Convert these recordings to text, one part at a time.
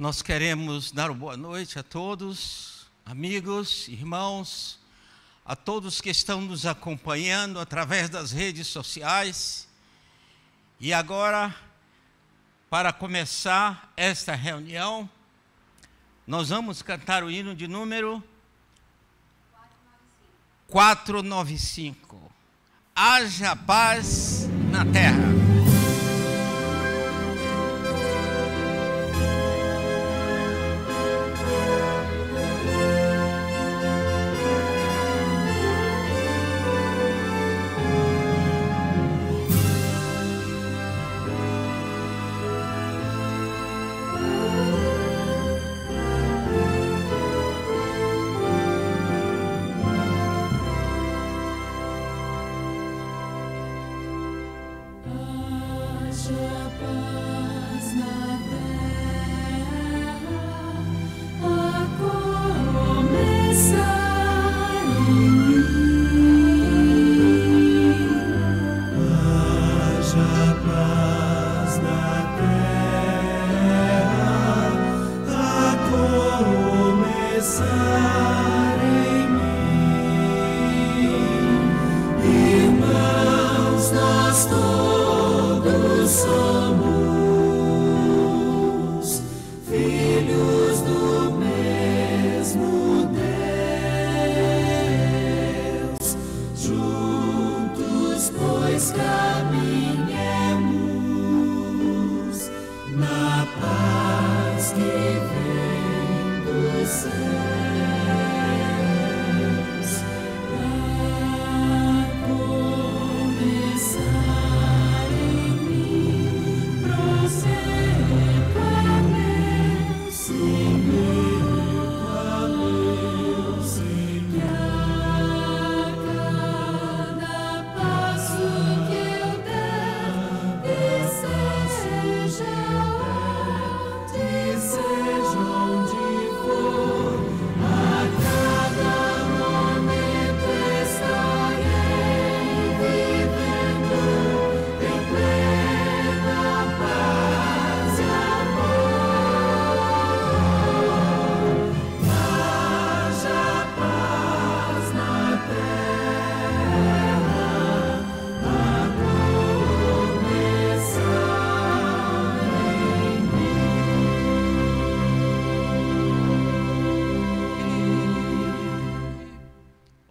Nós queremos dar uma boa noite a todos, amigos, irmãos, a todos que estão nos acompanhando através das redes sociais. E agora, para começar esta reunião, nós vamos cantar o hino de número 495. Haja paz na terra.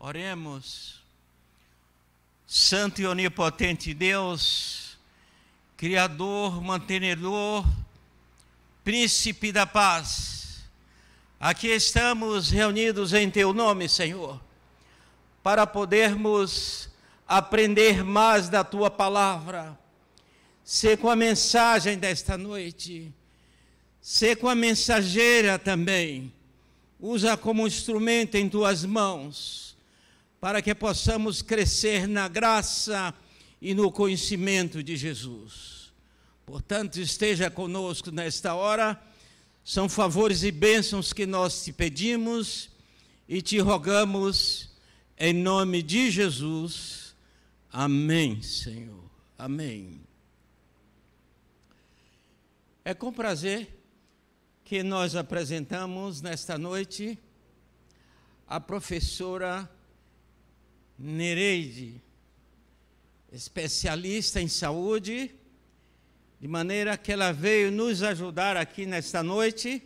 Oremos. Santo e onipotente Deus, Criador, mantenedor, Príncipe da paz, aqui estamos reunidos em Teu nome, Senhor, para podermos aprender mais da Tua palavra, ser com a mensagem desta noite, ser com a mensageira também, usa como instrumento em Tuas mãos, para que possamos crescer na graça e no conhecimento de Jesus. Portanto, esteja conosco nesta hora, são favores e bênçãos que nós te pedimos e te rogamos em nome de Jesus. Amém, Senhor. Amém. É com prazer que nós apresentamos nesta noite a professora Nereide, especialista em saúde, de maneira que ela veio nos ajudar aqui nesta noite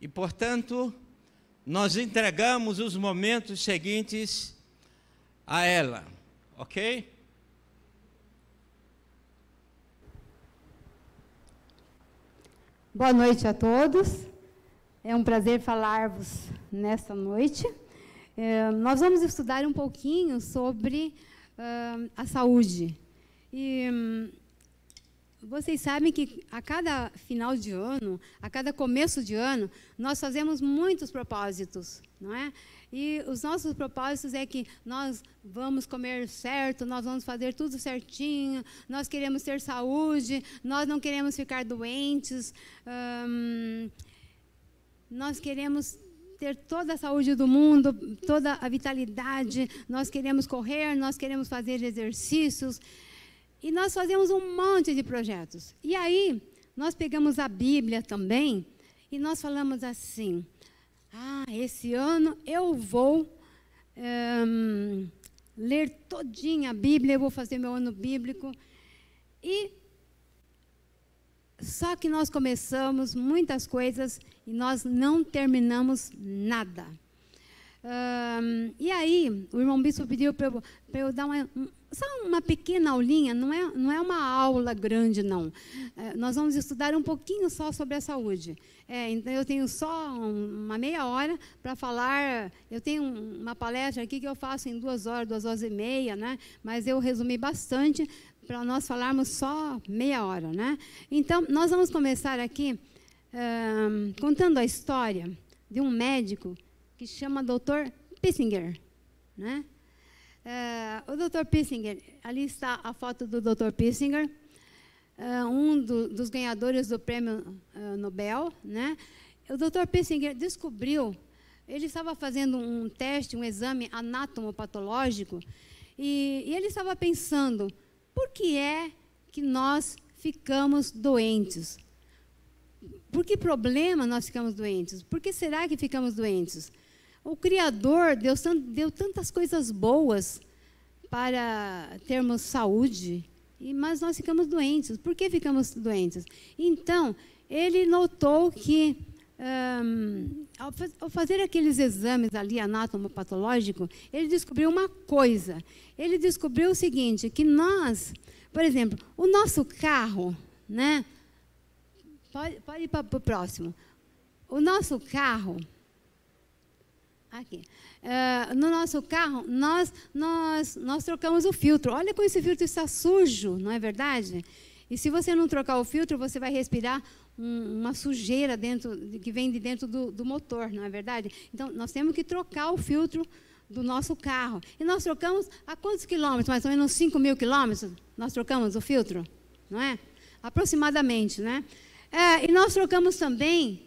e, portanto, nós entregamos os momentos seguintes a ela, ok? Boa noite a todos, é um prazer falar-vos nesta noite. Nós vamos estudar um pouquinho sobre a saúde. E vocês sabem que a cada final de ano, a cada começo de ano, nós fazemos muitos propósitos, não é? E os nossos propósitos é que nós vamos comer certo, nós vamos fazer tudo certinho, nós queremos ter saúde, nós não queremos ficar doentes, nós queremos ter toda a saúde do mundo, toda a vitalidade, nós queremos correr, nós queremos fazer exercícios, e nós fazemos um monte de projetos. E aí, nós pegamos a Bíblia também, e nós falamos assim, esse ano eu vou ler todinha a Bíblia, eu vou fazer meu ano bíblico. E só que nós começamos muitas coisas e nós não terminamos nada. E aí, o irmão Bispo pediu para eu dar só uma pequena aulinha, não é uma aula grande, não. Nós vamos estudar um pouquinho só sobre a saúde. Então, eu tenho só uma meia hora para falar. Eu tenho uma palestra aqui que eu faço em 2 horas, 2 horas e meia, né? Mas eu resumi bastante para nós falarmos só meia hora, né? Então, nós vamos começar aqui contando a história de um médico que chama Dr. Pissinger, né? O Dr. Pissinger, ali está a foto do Dr. Pissinger, dos ganhadores do prêmio Nobel, né? O Dr. Pissinger descobriu, ele estava fazendo um teste, um exame anatomopatológico, e ele estava pensando, por que é que nós ficamos doentes? Por que problema nós ficamos doentes? Por que será que ficamos doentes? O Criador deu tantas coisas boas para termos saúde, mas nós ficamos doentes. Por que ficamos doentes? Então, ele notou que, ao fazer aqueles exames ali anatomopatológicos, ele descobriu uma coisa. Ele descobriu o seguinte, que nós, por exemplo, o nosso carro, né? Pode ir para o próximo. O nosso carro... Aqui. No nosso carro, nós trocamos o filtro. Olha como esse filtro está sujo, não é verdade? E se você não trocar o filtro, você vai respirar uma sujeira que vem de dentro do motor, não é verdade? Então, nós temos que trocar o filtro do nosso carro. E nós trocamos a quantos quilômetros? Mais ou menos 5.000 quilômetros, nós trocamos o filtro, não é? Aproximadamente, né? E nós trocamos também...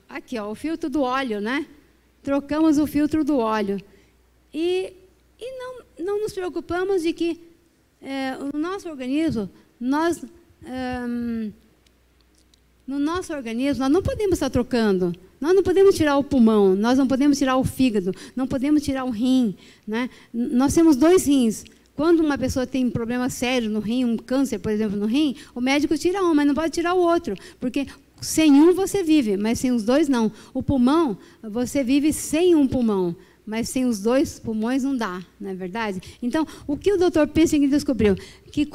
aqui, ó, o filtro do óleo, né? Trocamos o filtro do óleo. E não nos preocupamos de que o nosso organismo, no nosso organismo, nós não podemos estar trocando. Nós não podemos tirar o pulmão, nós não podemos tirar o fígado, não podemos tirar o rim, né? Nós temos 2 rins. Quando uma pessoa tem um problema sério no rim, um câncer, por exemplo, no rim, o médico tira um, mas não pode tirar o outro, porque sem um você vive, mas sem os 2 não. O pulmão, você vive sem um pulmão, mas sem os 2 pulmões não dá, não é verdade? Então, o que o Dr. Pissinger descobriu? Que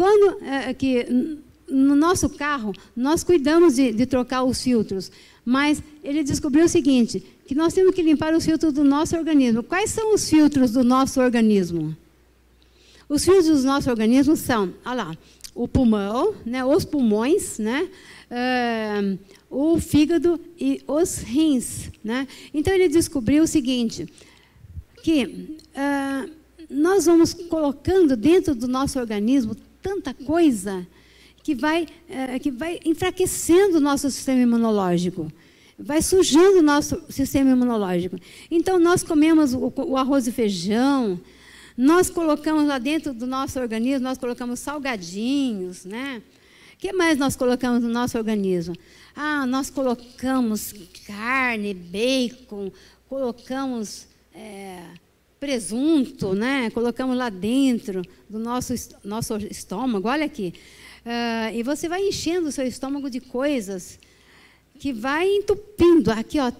no nosso carro, nós cuidamos de trocar os filtros, mas ele descobriu o seguinte, que nós temos que limpar os filtros do nosso organismo. Quais são os filtros do nosso organismo? Os filtros do nosso organismo são, olha lá, o pulmão, né, os pulmões, né, o fígado e os rins, né? Então, ele descobriu o seguinte, que nós vamos colocando dentro do nosso organismo tanta coisa que vai enfraquecendo o nosso sistema imunológico, vai sujando o nosso sistema imunológico. Então, nós comemos o arroz e feijão, nós colocamos lá dentro do nosso organismo, nós colocamos salgadinhos, né? O que mais nós colocamos no nosso organismo? Nós colocamos carne, bacon, colocamos presunto, né? Colocamos lá dentro do nosso estômago, olha aqui. E você vai enchendo o seu estômago de coisas que vai entupindo. Aqui, ó,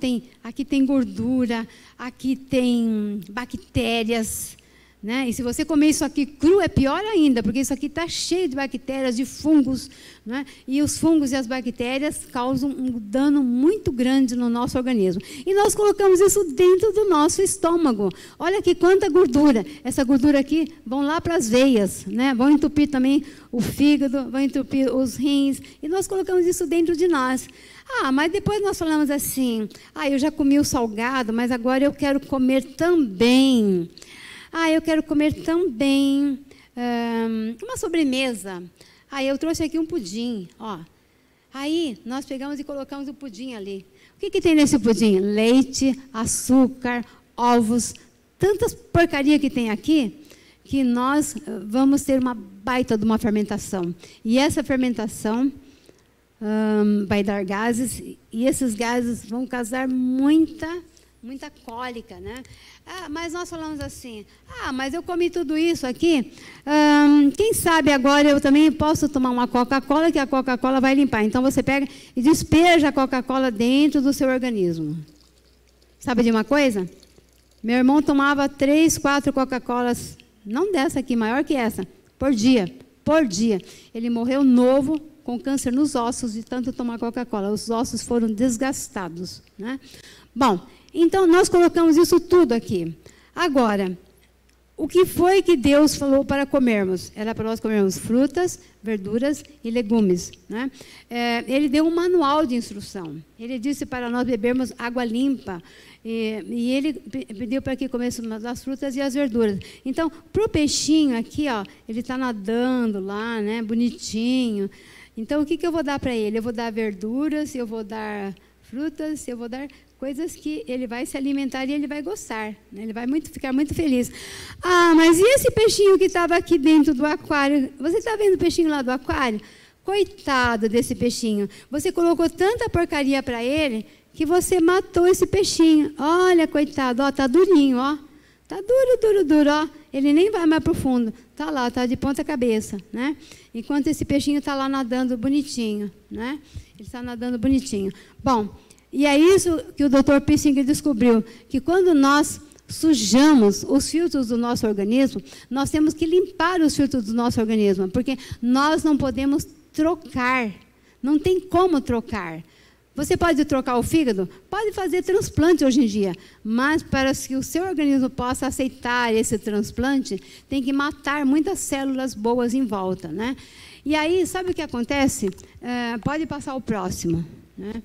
aqui tem gordura, aqui tem bactérias, né? E se você comer isso aqui cru, é pior ainda, porque isso aqui está cheio de bactérias, de fungos, né? E os fungos e as bactérias causam um dano muito grande no nosso organismo. E nós colocamos isso dentro do nosso estômago. Olha aqui quanta gordura. Essa gordura aqui vão lá para as veias, né? Vão entupir também o fígado, vão entupir os rins, e nós colocamos isso dentro de nós. Mas depois nós falamos assim, eu já comi o salgado, mas agora eu quero comer também... eu quero comer também uma sobremesa. Eu trouxe aqui um pudim, ó. Aí, nós pegamos e colocamos o pudim ali. O que tem nesse pudim? Leite, açúcar, ovos, tantas porcaria que tem aqui, que nós vamos ter uma baita de uma fermentação. E essa fermentação vai dar gases, e esses gases vão causar muita cólica, né? Mas nós falamos assim, mas eu comi tudo isso aqui, quem sabe agora eu também posso tomar uma Coca-Cola, que a Coca-Cola vai limpar. Então, você pega e despeja a Coca-Cola dentro do seu organismo. Sabe de uma coisa? Meu irmão tomava 3, 4 Coca-Colas, não dessa aqui, maior que essa, por dia. Ele morreu novo, com câncer nos ossos, de tanto tomar Coca-Cola. Os ossos foram desgastados, né? Bom, então nós colocamos isso tudo aqui. Agora, o que foi que Deus falou para comermos? Era para nós comermos frutas, verduras e legumes, né? Ele deu um manual de instrução. Ele disse para nós bebermos água limpa. E ele pediu para que comêssemos as frutas e as verduras. Então, para o peixinho aqui, ó, ele está nadando lá, né, bonitinho. Então, o que eu vou dar para ele? Eu vou dar verduras, eu vou dar frutas, eu vou dar coisas que ele vai se alimentar e ele vai gostar, né? Ele vai ficar muito feliz. Mas e esse peixinho que estava aqui dentro do aquário? Você está vendo o peixinho lá do aquário? Coitado desse peixinho. Você colocou tanta porcaria para ele que você matou esse peixinho. Olha, coitado, ó, tá durinho, ó. Tá duro, ó. Ele nem vai mais para o fundo. Tá lá, tá de ponta cabeça, né? Enquanto esse peixinho está lá nadando bonitinho, né? Ele está nadando bonitinho. Bom, e é isso que o Dr. Pissinger descobriu, que quando nós sujamos os filtros do nosso organismo, nós temos que limpar os filtros do nosso organismo, porque nós não podemos trocar. Não tem como trocar. Você pode trocar o fígado? Pode fazer transplante hoje em dia, mas para que o seu organismo possa aceitar esse transplante, tem que matar muitas células boas em volta, né? E aí, sabe o que acontece? Pode passar o próximo, né?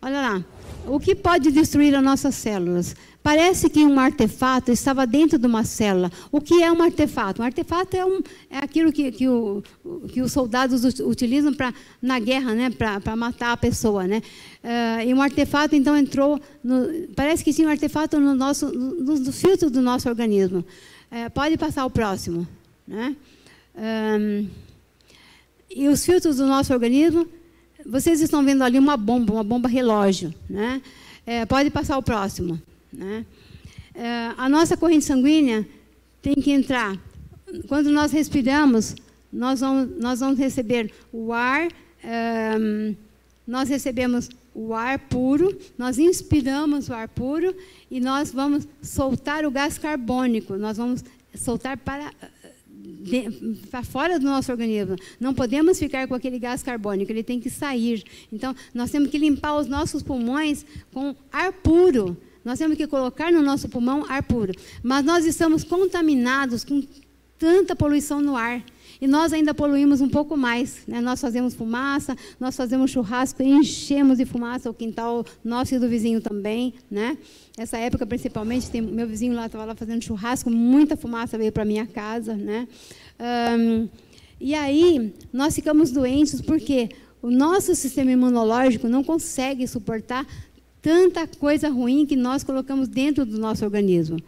Olha lá, o que pode destruir as nossas células? Parece que um artefato estava dentro de uma célula. O que é um artefato? Um artefato é aquilo que os soldados utilizam na guerra, né, para matar a pessoa, né? E um artefato, então, entrou... parece que tinha um artefato no filtro do nosso organismo. Pode passar o próximo, né? E os filtros do nosso organismo... Vocês estão vendo ali uma bomba relógio, né? Pode passar o próximo, né? A nossa corrente sanguínea tem que entrar. Quando nós respiramos, nós vamos receber o ar, nós recebemos o ar puro, nós inspiramos o ar puro e nós vamos soltar o gás carbônico, nós vamos soltar para fora do nosso organismo. Não podemos ficar com aquele gás carbônico, ele tem que sair. Então, nós temos que limpar os nossos pulmões com ar puro. Nós temos que colocar no nosso pulmão ar puro. Mas nós estamos contaminados com tanta poluição no ar. E nós ainda poluímos um pouco mais, né? Nós fazemos fumaça, nós fazemos churrasco, enchemos de fumaça o quintal nosso e do vizinho também, né? Essa época, principalmente, meu vizinho lá estava lá fazendo churrasco, muita fumaça veio para a minha casa, né? E aí, nós ficamos doentes porque o nosso sistema imunológico não consegue suportar tanta coisa ruim que nós colocamos dentro do nosso organismo.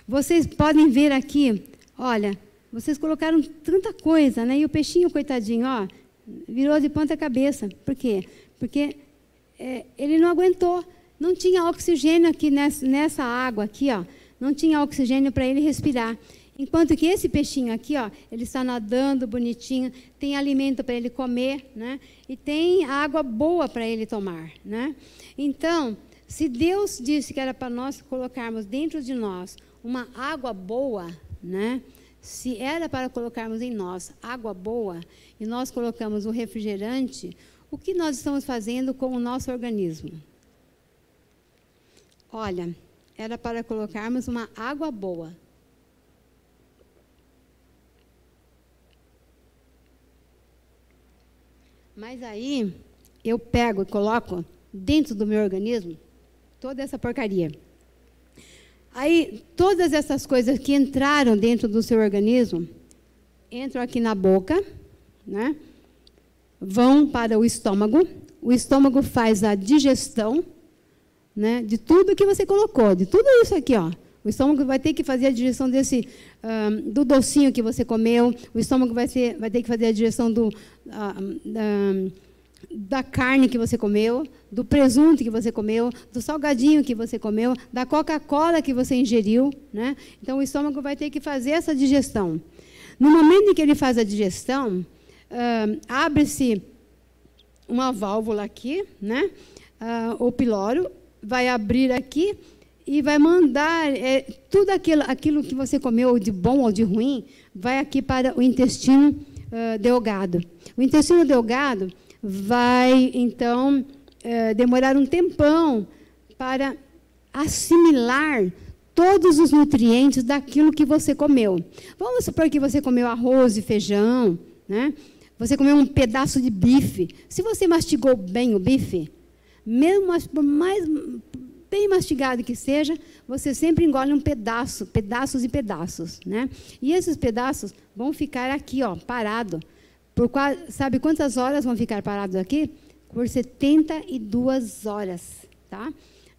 Vocês podem ver aqui, olha... Vocês colocaram tanta coisa, né? E o peixinho, coitadinho, ó, virou de ponta cabeça. Por quê? Porque ele não aguentou. Não tinha oxigênio aqui nessa água aqui, ó. Não tinha oxigênio para ele respirar. Enquanto que esse peixinho aqui, ó, ele está nadando bonitinho, tem alimento para ele comer, né? E tem água boa para ele tomar, né? Então, se Deus disse que era para nós colocarmos dentro de nós uma água boa, né? Se era para colocarmos em nós água boa e nós colocamos o refrigerante, o que nós estamos fazendo com o nosso organismo? Olha, era para colocarmos uma água boa. Mas aí eu pego e coloco dentro do meu organismo toda essa porcaria. Aí, todas essas coisas que entraram dentro do seu organismo, entram aqui na boca, né? Vão para o estômago faz a digestão, né? De tudo que você colocou, de tudo isso aqui, ó. O estômago vai ter que fazer a digestão do docinho que você comeu, o estômago vai ter que fazer a digestão da carne que você comeu, do presunto que você comeu, do salgadinho que você comeu, da Coca-Cola que você ingeriu, né? Então, o estômago vai ter que fazer essa digestão. No momento em que ele faz a digestão, abre-se uma válvula aqui, né? O piloro vai abrir aqui e vai mandar tudo aquilo que você comeu de bom ou de ruim, vai aqui para o intestino delgado. O intestino delgado vai, então, demorar um tempão para assimilar todos os nutrientes daquilo que você comeu. Vamos supor que você comeu arroz e feijão, né? Você comeu um pedaço de bife. Se você mastigou bem o bife, mesmo por mais bem mastigado que seja, você sempre engole um pedaço, pedaços e pedaços, né? E esses pedaços vão ficar aqui, ó, parado. Sabe quantas horas vão ficar parados aqui? Por 72 horas, tá?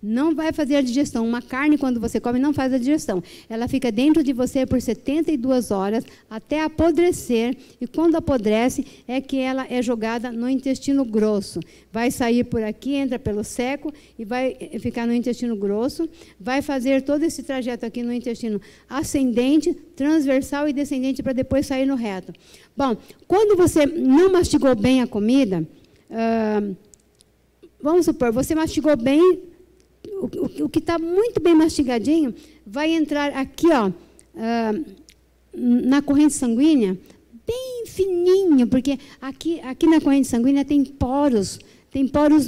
Não vai fazer a digestão. Uma carne, quando você come, não faz a digestão. Ela fica dentro de você por 72 horas, até apodrecer. E quando apodrece, é que ela é jogada no intestino grosso. Vai sair por aqui, entra pelo seco e vai ficar no intestino grosso. Vai fazer todo esse trajeto aqui no intestino ascendente, transversal e descendente, para depois sair no reto. Bom, quando você não mastigou bem a comida, vamos supor, você mastigou bem. O que está muito bem mastigadinho vai entrar aqui, ó, na corrente sanguínea, bem fininho, porque aqui na corrente sanguínea tem poros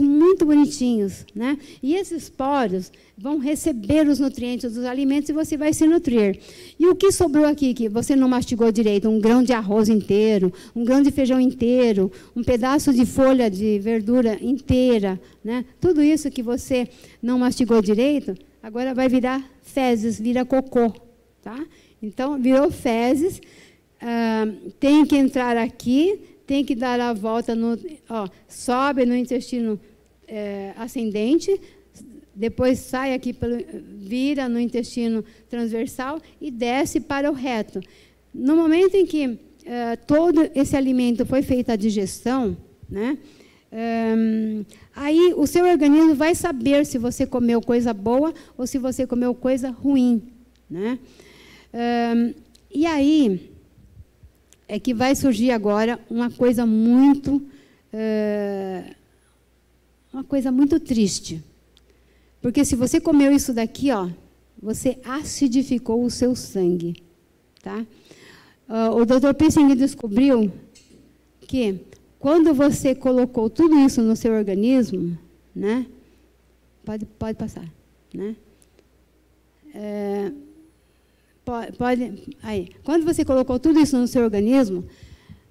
muito bonitinhos, né? E esses poros vão receber os nutrientes dos alimentos e você vai se nutrir. E o que sobrou aqui, que você não mastigou direito? Um grão de arroz inteiro, um grão de feijão inteiro, um pedaço de folha de verdura inteira, né? Tudo isso que você não mastigou direito, agora vai virar fezes, vira cocô, tá? Então, virou fezes, tem que entrar aqui, tem que dar a volta, sobe no intestino ascendente, depois sai aqui, vira no intestino transversal e desce para o reto. No momento em que todo esse alimento foi feita a digestão, né, aí o seu organismo vai saber se você comeu coisa boa ou se você comeu coisa ruim, né? E aí é que vai surgir agora uma coisa muito triste. Porque se você comeu isso daqui, ó, você acidificou o seu sangue, tá? O Dr. Pissinger descobriu que quando você colocou tudo isso no seu organismo, né? Pode passar, né? Aí. Quando você colocou tudo isso no seu organismo,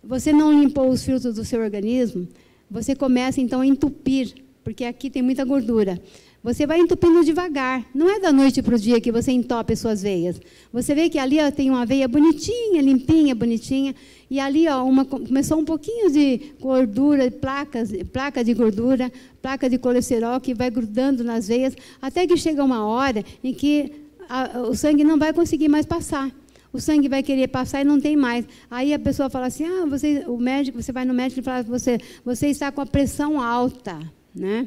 você não limpou os filtros do seu organismo, você começa, então, a entupir, porque aqui tem muita gordura. Você vai entupindo devagar. Não é da noite para o dia que você entope suas veias. Você vê que ali ó, tem uma veia bonitinha, limpinha, bonitinha, e ali ó, começou um pouquinho de gordura, placa de gordura, placa de colesterol que vai grudando nas veias, até que chega uma hora em que o sangue não vai conseguir mais passar. O sangue vai querer passar e não tem mais. Aí a pessoa fala assim, você vai no médico e fala, você está com a pressão alta, né?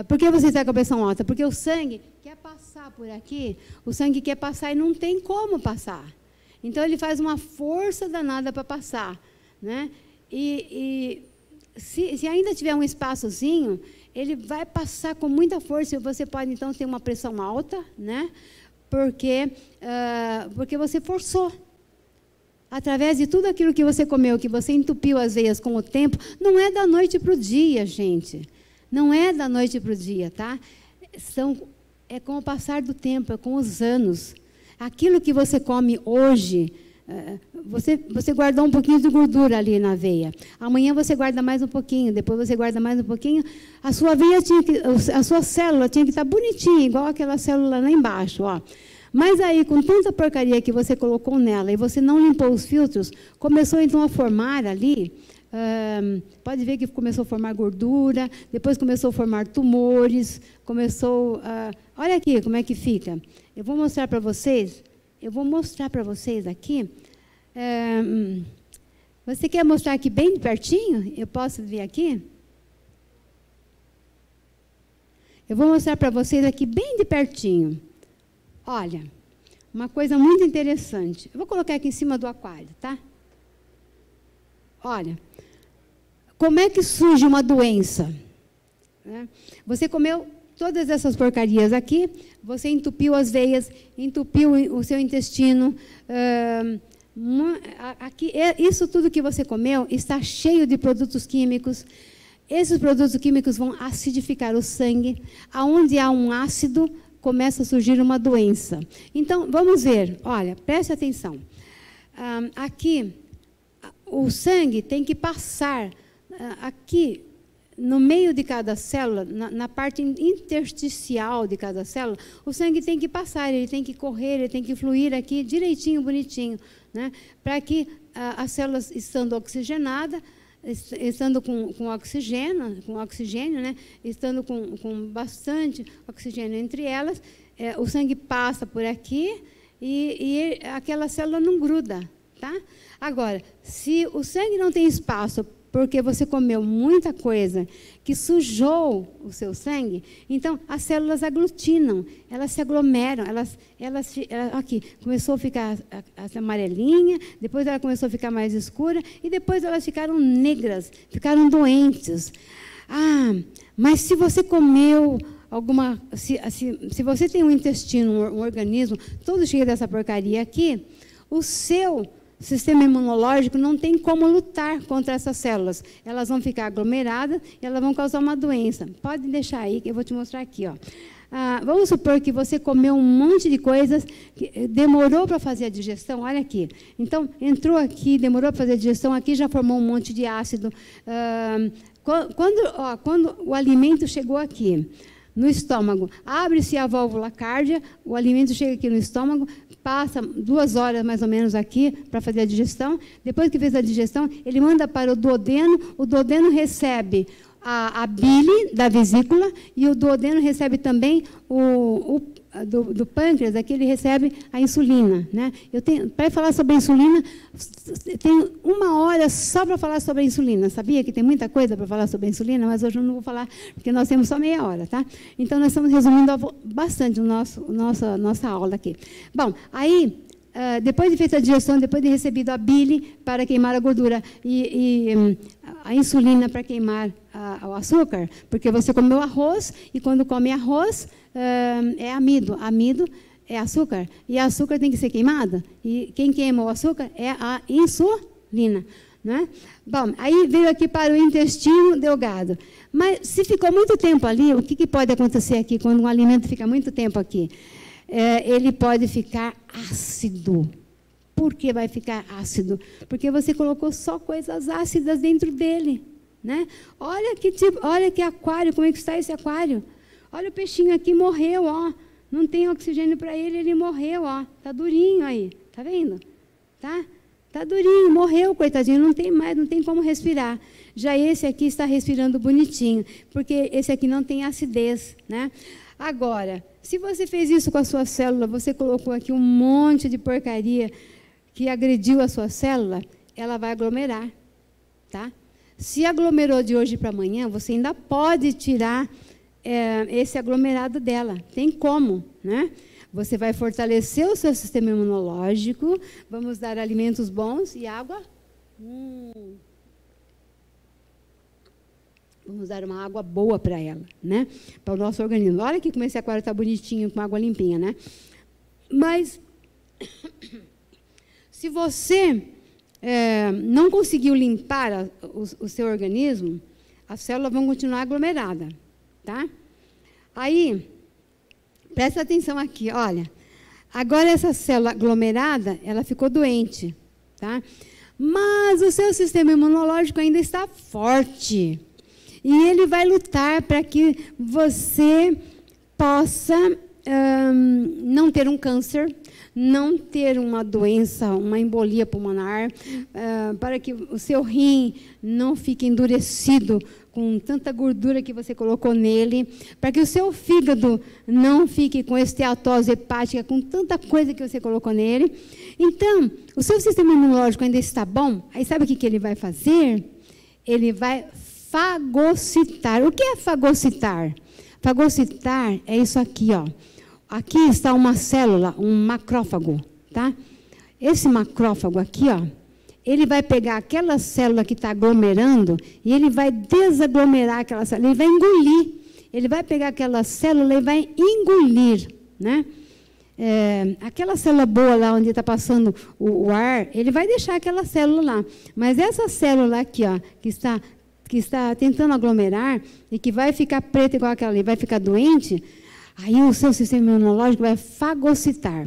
Por que você está com a pressão alta? Porque o sangue quer passar por aqui, o sangue quer passar e não tem como passar. Então, ele faz uma força danada para passar, né? E se ainda tiver um espaçozinho, ele vai passar com muita força e você pode, então, ter uma pressão alta, né? Porque você forçou. Através de tudo aquilo que você comeu, que você entupiu as veias com o tempo, não é da noite para o dia, gente. Não é da noite para o dia, tá? É com o passar do tempo, é com os anos. Aquilo que você come hoje, você guardou um pouquinho de gordura ali na veia. Amanhã você guarda mais um pouquinho, depois você guarda mais um pouquinho. A sua veia a sua célula tinha que estar bonitinha, igual aquela célula lá embaixo, ó. Mas aí, com tanta porcaria que você colocou nela e você não limpou os filtros, começou então a formar ali. Pode ver que começou a formar gordura, depois começou a formar tumores, olha aqui como é que fica. Eu vou mostrar para vocês aqui. Você quer mostrar aqui bem pertinho? Eu posso vir aqui? Eu vou mostrar para vocês aqui bem de pertinho. Olha, uma coisa muito interessante. Eu vou colocar aqui em cima do aquário, tá? Olha, como é que surge uma doença? Você comeu todas essas porcarias aqui, você entupiu as veias, entupiu o seu intestino. Aqui, isso tudo que você comeu está cheio de produtos químicos. Esses produtos químicos vão acidificar o sangue. Aonde há um ácido, começa a surgir uma doença. Então, vamos ver. Olha, preste atenção. Aqui, o sangue tem que passar aqui, no meio de cada célula, na parte intersticial de cada célula, o sangue tem que passar, ele tem que correr, ele tem que fluir aqui direitinho, bonitinho, né? Para que as células, estando oxigenadas, estando com oxigênio, né? Estando com bastante oxigênio entre elas, o sangue passa por aqui e aquela célula não gruda, tá? Agora, se o sangue não tem espaço porque você comeu muita coisa que sujou o seu sangue, então as células aglutinam, elas se aglomeram, aqui, começou a ficar amarelinha, depois ela começou a ficar mais escura, e depois elas ficaram negras, ficaram doentes. Mas se você comeu se você tem um intestino, um organismo todo cheio dessa porcaria aqui, o seu sistema imunológico não tem como lutar contra essas células. Elas vão ficar aglomeradas e elas vão causar uma doença. Pode deixar aí, que eu vou te mostrar aqui. Ó. Vamos supor que você comeu um monte de coisas, que demorou para fazer a digestão, olha aqui. Então, entrou aqui, demorou para fazer a digestão, aqui já formou um monte de ácido. Quando o alimento chegou aqui, no estômago, abre-se a válvula cárdia, o alimento chega aqui no estômago, passa 2 horas mais ou menos aqui para fazer a digestão. Depois que fez a digestão, ele manda para o duodeno recebe a bile da vesícula e o duodeno recebe também do pâncreas, aqui ele recebe a insulina, né? Para falar sobre a insulina, tenho 1 hora só para falar sobre a insulina. Sabia que tem muita coisa para falar sobre a insulina, mas hoje eu não vou falar, porque nós temos só meia hora, tá? Então, nós estamos resumindo bastante nossa aula aqui. Bom, aí, depois de feita a digestão, depois de recebido a bile para queimar a gordura e a insulina para queimar o açúcar, porque você comeu arroz, e quando come arroz, é amido. Amido é açúcar, e açúcar tem que ser queimado, e quem queima o açúcar é a insulina. Né? Bom, aí veio aqui para o intestino delgado. Mas se ficou muito tempo ali, o que pode acontecer aqui, quando um alimento fica muito tempo aqui? Ele pode ficar ácido. Por que vai ficar ácido? Porque você colocou só coisas ácidas dentro dele. Né? Olha que aquário, como é que está esse aquário? Olha o peixinho aqui, morreu, ó. Não tem oxigênio para ele morreu, ó. Está durinho aí, tá vendo? Tá durinho, morreu, coitadinho, não tem mais, não tem como respirar. Já esse aqui está respirando bonitinho, porque esse aqui não tem acidez, né? Agora, se você fez isso com a sua célula, você colocou aqui um monte de porcaria que agrediu a sua célula, ela vai aglomerar, tá? Se aglomerou de hoje para amanhã, você ainda pode tirar esse aglomerado dela. Tem como, né? Você vai fortalecer o seu sistema imunológico, vamos dar alimentos bons e água. Vamos dar uma água boa para ela, né? Para o nosso organismo. Olha aqui como esse aquário está bonitinho, com água limpinha, né? Mas, se você não conseguiu limpar o seu organismo, as células vão continuar aglomeradas, tá? Aí, presta atenção aqui, olha. Agora essa célula aglomerada, ela ficou doente, tá? Mas o seu sistema imunológico ainda está forte. E ele vai lutar para que você possa não ter um câncer, não ter uma doença, uma embolia pulmonar, para que o seu rim não fique endurecido com tanta gordura que você colocou nele, para que o seu fígado não fique com esteatose hepática, com tanta coisa que você colocou nele. Então, o seu sistema imunológico ainda está bom, aí sabe o que ele vai fazer? Ele vai fagocitar. O que é fagocitar? Fagocitar é isso aqui, ó. Aqui está uma célula, um macrófago, tá? Esse macrófago aqui, ó, ele vai pegar aquela célula que está aglomerando e ele vai desaglomerar aquela célula, ele vai engolir. Ele vai pegar aquela célula e vai engolir, né? Aquela célula boa lá onde está passando o ar, ele vai deixar aquela célula lá. Mas essa célula aqui, ó, que está tentando aglomerar e que vai ficar preta igual aquela ali, vai ficar doente, aí o seu sistema imunológico vai fagocitar.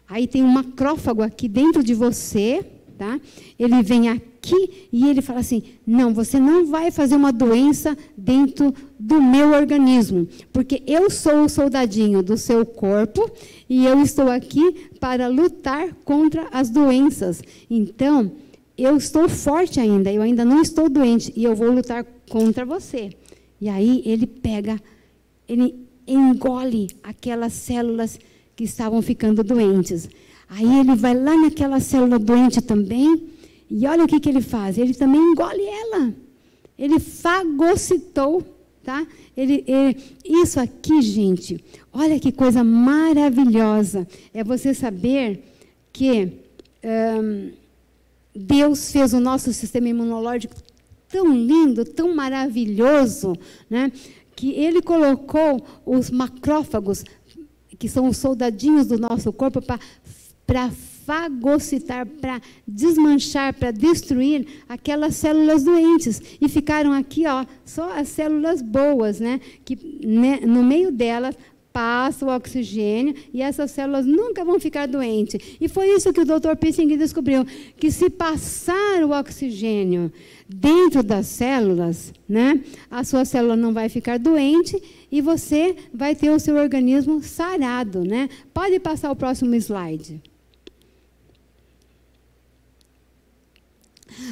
Aí tem um macrófago aqui dentro de você, tá? Ele vem aqui e ele fala assim, não, você não vai fazer uma doença dentro do meu organismo, porque eu sou o soldadinho do seu corpo e eu estou aqui para lutar contra as doenças. Então, eu estou forte ainda, eu ainda não estou doente e eu vou lutar contra você. E aí ele pega, ele engole aquelas células que estavam ficando doentes. Aí ele vai lá naquela célula doente também, e olha o que ele faz, ele também engole ela. Ele fagocitou, tá? Isso aqui, gente, olha que coisa maravilhosa. É você saber que Deus fez o nosso sistema imunológico tão lindo, tão maravilhoso, né? Que Ele colocou os macrófagos, que são os soldadinhos do nosso corpo, para fagocitar, para desmanchar, para destruir aquelas células doentes. E ficaram aqui, ó, só as células boas, né? Que no meio delas passa o oxigênio e essas células nunca vão ficar doentes. E foi isso que o Dr. Pissinger descobriu, que se passar o oxigênio dentro das células, né, a sua célula não vai ficar doente e você vai ter o seu organismo sarado, né? Pode passar o próximo slide.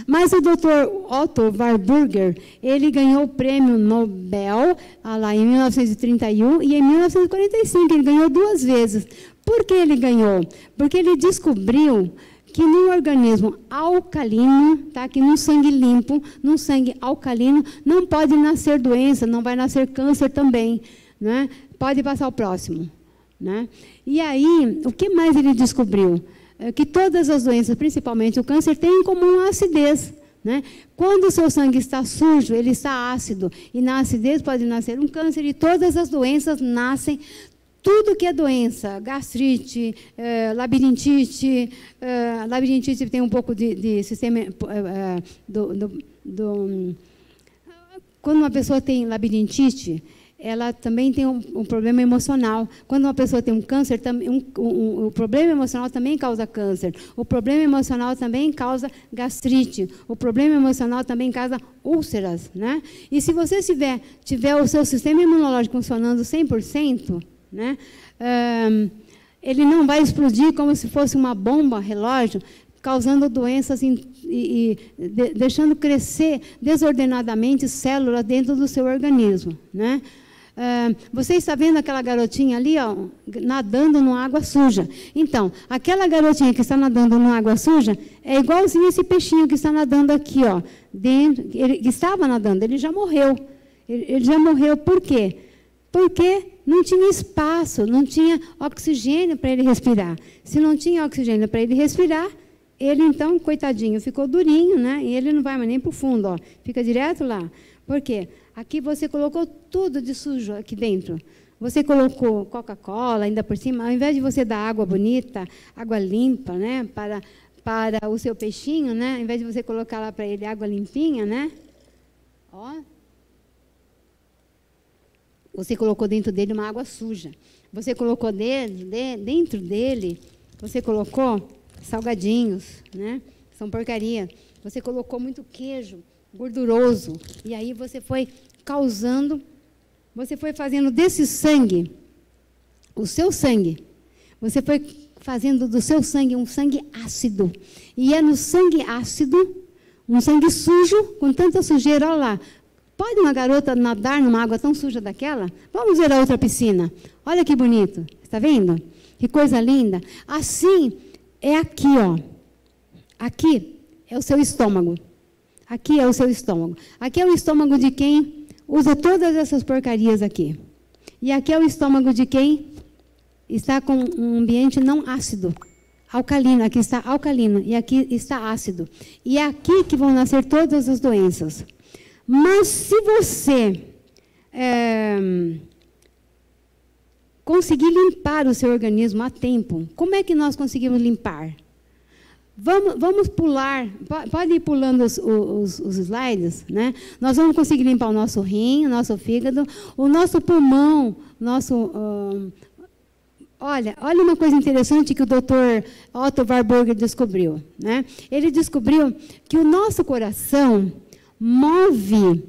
Mas o Dr. Otto Warburger, ele ganhou o prêmio Nobel lá em 1931 e em 1945, ele ganhou 2 vezes. Por que ele ganhou? Porque ele descobriu que no organismo alcalino, tá, que no sangue limpo, no sangue alcalino, não pode nascer doença, não vai nascer câncer também, né? Pode passar o próximo, né? E aí, o que mais ele descobriu? Que todas as doenças, principalmente o câncer, têm em comum a acidez, né? Quando o seu sangue está sujo, ele está ácido, e na acidez pode nascer um câncer, e todas as doenças nascem, tudo que é doença, gastrite, labirintite, labirintite tem um pouco de sistema, quando uma pessoa tem labirintite, ela também tem um problema emocional. Quando uma pessoa tem um câncer, o problema emocional também causa câncer. O problema emocional também causa gastrite. O problema emocional também causa úlceras, né? E se você tiver o seu sistema imunológico funcionando 100%, né, ele não vai explodir como se fosse uma bomba relógio, causando doenças e deixando crescer desordenadamente células dentro do seu organismo, né? Você está vendo aquela garotinha ali, ó, nadando numa água suja. Então, aquela garotinha que está nadando numa água suja é igualzinho esse peixinho que está nadando aqui, ó, dentro. Ele estava nadando, ele já morreu. Ele já morreu por quê? Porque não tinha espaço, não tinha oxigênio para ele respirar. Se não tinha oxigênio para ele respirar, ele então, coitadinho, ficou durinho, né? E ele não vai mais nem para o fundo, ó, fica direto lá. Por quê? Aqui você colocou tudo de sujo aqui dentro. Você colocou Coca-Cola ainda por cima, ao invés de você dar água bonita, água limpa, né, para o seu peixinho, né, ao invés de você colocar lá para ele água limpinha, né, ó, você colocou dentro dele uma água suja. Você colocou dentro dele, você colocou salgadinhos, né, são porcaria. Você colocou muito queijo gorduroso, e aí você foi causando, você foi fazendo desse sangue, o seu sangue, você foi fazendo do seu sangue um sangue ácido, e é no sangue ácido, um sangue sujo, com tanta sujeira, olha lá, pode uma garota nadar numa água tão suja daquela? Vamos ver a outra piscina, olha que bonito, está vendo? Que coisa linda, assim, é aqui, ó, aqui é o seu estômago. Aqui é o seu estômago. Aqui é o estômago de quem usa todas essas porcarias aqui. E aqui é o estômago de quem está com um ambiente não ácido, alcalino. Aqui está alcalino e aqui está ácido. E é aqui que vão nascer todas as doenças. Mas se você conseguir limpar o seu organismo a tempo, como é que nós conseguimos limpar? Vamos pular, pode ir pulando os slides, né? Nós vamos conseguir limpar o nosso rim, o nosso fígado, o nosso pulmão, olha uma coisa interessante que o Dr. Otto Warburg descobriu, né? Ele descobriu que o nosso coração move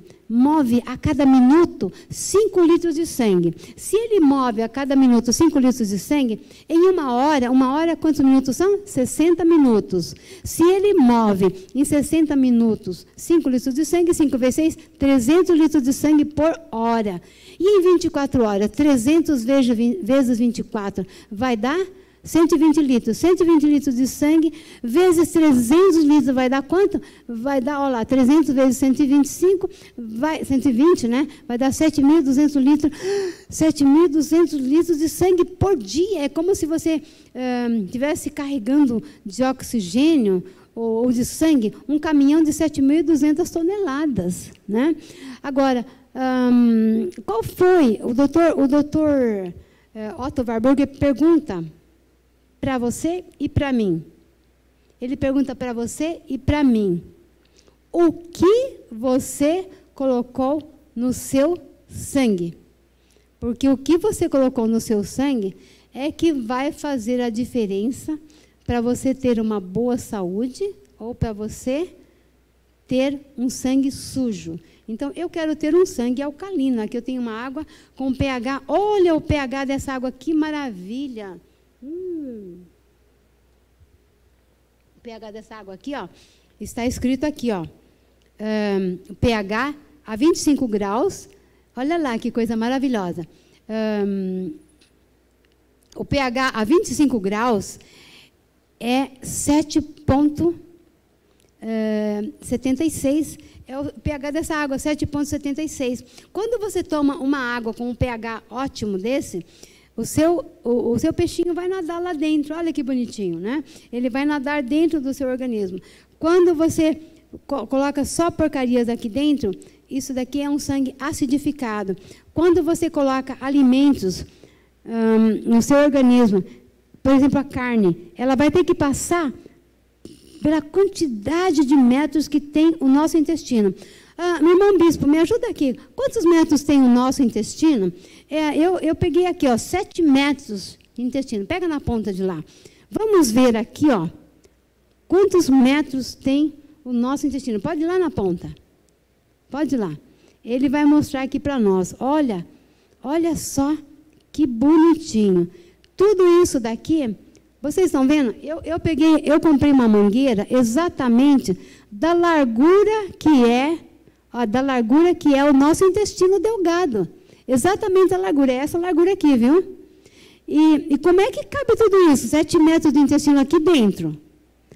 a cada minuto 5 litros de sangue. Se ele move a cada minuto 5 litros de sangue, em uma hora quantos minutos são? 60 minutos. Se ele move em 60 minutos 5 litros de sangue, 5 vezes 6, 300 litros de sangue por hora. E em 24 horas, 300 vezes 24, vai dar 120 litros. 120 litros de sangue vezes 300 litros vai dar quanto? Vai dar, olha lá, 300 vezes 125, 120, né? Vai dar 7.200 litros. 7.200 litros de sangue por dia. É como se você estivesse carregando de oxigênio ou de sangue um caminhão de 7.200 toneladas, né? Agora, qual foi? O doutor Otto Warburg pergunta para você e para mim. Ele pergunta para você e para mim. O que você colocou no seu sangue? Porque o que você colocou no seu sangue é que vai fazer a diferença para você ter uma boa saúde ou para você ter um sangue sujo. Então, eu quero ter um sangue alcalino. Aqui eu tenho uma água com pH. Olha o pH dessa água, que maravilha! O pH dessa água aqui, ó, está escrito aqui, ó, pH a 25 graus. Olha lá que coisa maravilhosa. O pH a 25 graus é 7,76. É o pH dessa água, 7,76. Quando você toma uma água com um pH ótimo desse, o seu peixinho vai nadar lá dentro. Olha que bonitinho, né? Ele vai nadar dentro do seu organismo. Quando você coloca só porcarias aqui dentro, isso daqui é um sangue acidificado. Quando você coloca alimentos no seu organismo, por exemplo, a carne, ela vai ter que passar pela quantidade de metros que tem o nosso intestino. Meu irmão bispo, me ajuda aqui. Quantos metros tem o nosso intestino? Eu peguei aqui, ó, 7 metros de intestino. Pega na ponta de lá. Vamos ver aqui, ó, quantos metros tem o nosso intestino. Pode ir lá na ponta. Pode ir lá. Ele vai mostrar aqui para nós. Olha só que bonitinho. Tudo isso daqui, vocês estão vendo? Eu comprei uma mangueira exatamente da largura que é o nosso intestino delgado. Exatamente a largura, é essa largura aqui, viu? E como é que cabe tudo isso? 7 metros de intestino aqui dentro.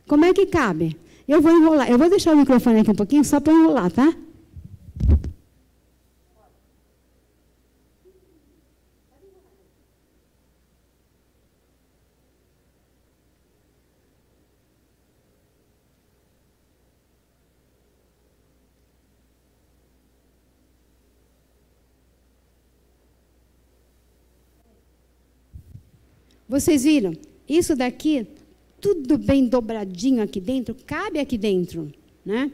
Como é que cabe? Eu vou enrolar, eu vou deixar o microfone aqui um pouquinho só para enrolar, tá? Vocês viram? Isso daqui, tudo bem dobradinho aqui dentro, cabe aqui dentro, né?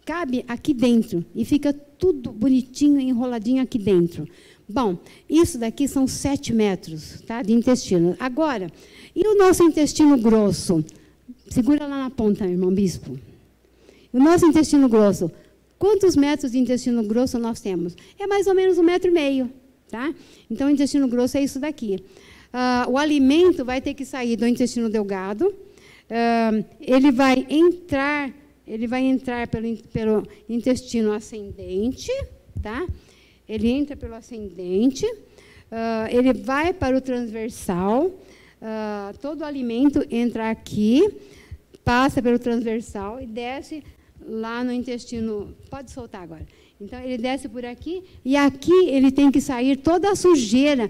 Cabe aqui dentro e fica tudo bonitinho, enroladinho aqui dentro. Bom, isso daqui são 7 metros, tá, de intestino. Agora, e o nosso intestino grosso? Segura lá na ponta, irmão bispo. O nosso intestino grosso, quantos metros de intestino grosso nós temos? É mais ou menos 1,5 metro, tá? Então, o intestino grosso é isso daqui. O alimento vai ter que sair do intestino delgado, ele vai entrar pelo intestino ascendente, tá? Ele entra pelo ascendente, ele vai para o transversal, todo o alimento entra aqui, passa pelo transversal e desce lá no intestino, pode soltar agora, Então, ele desce por aqui, e aqui ele tem que sair toda a sujeira,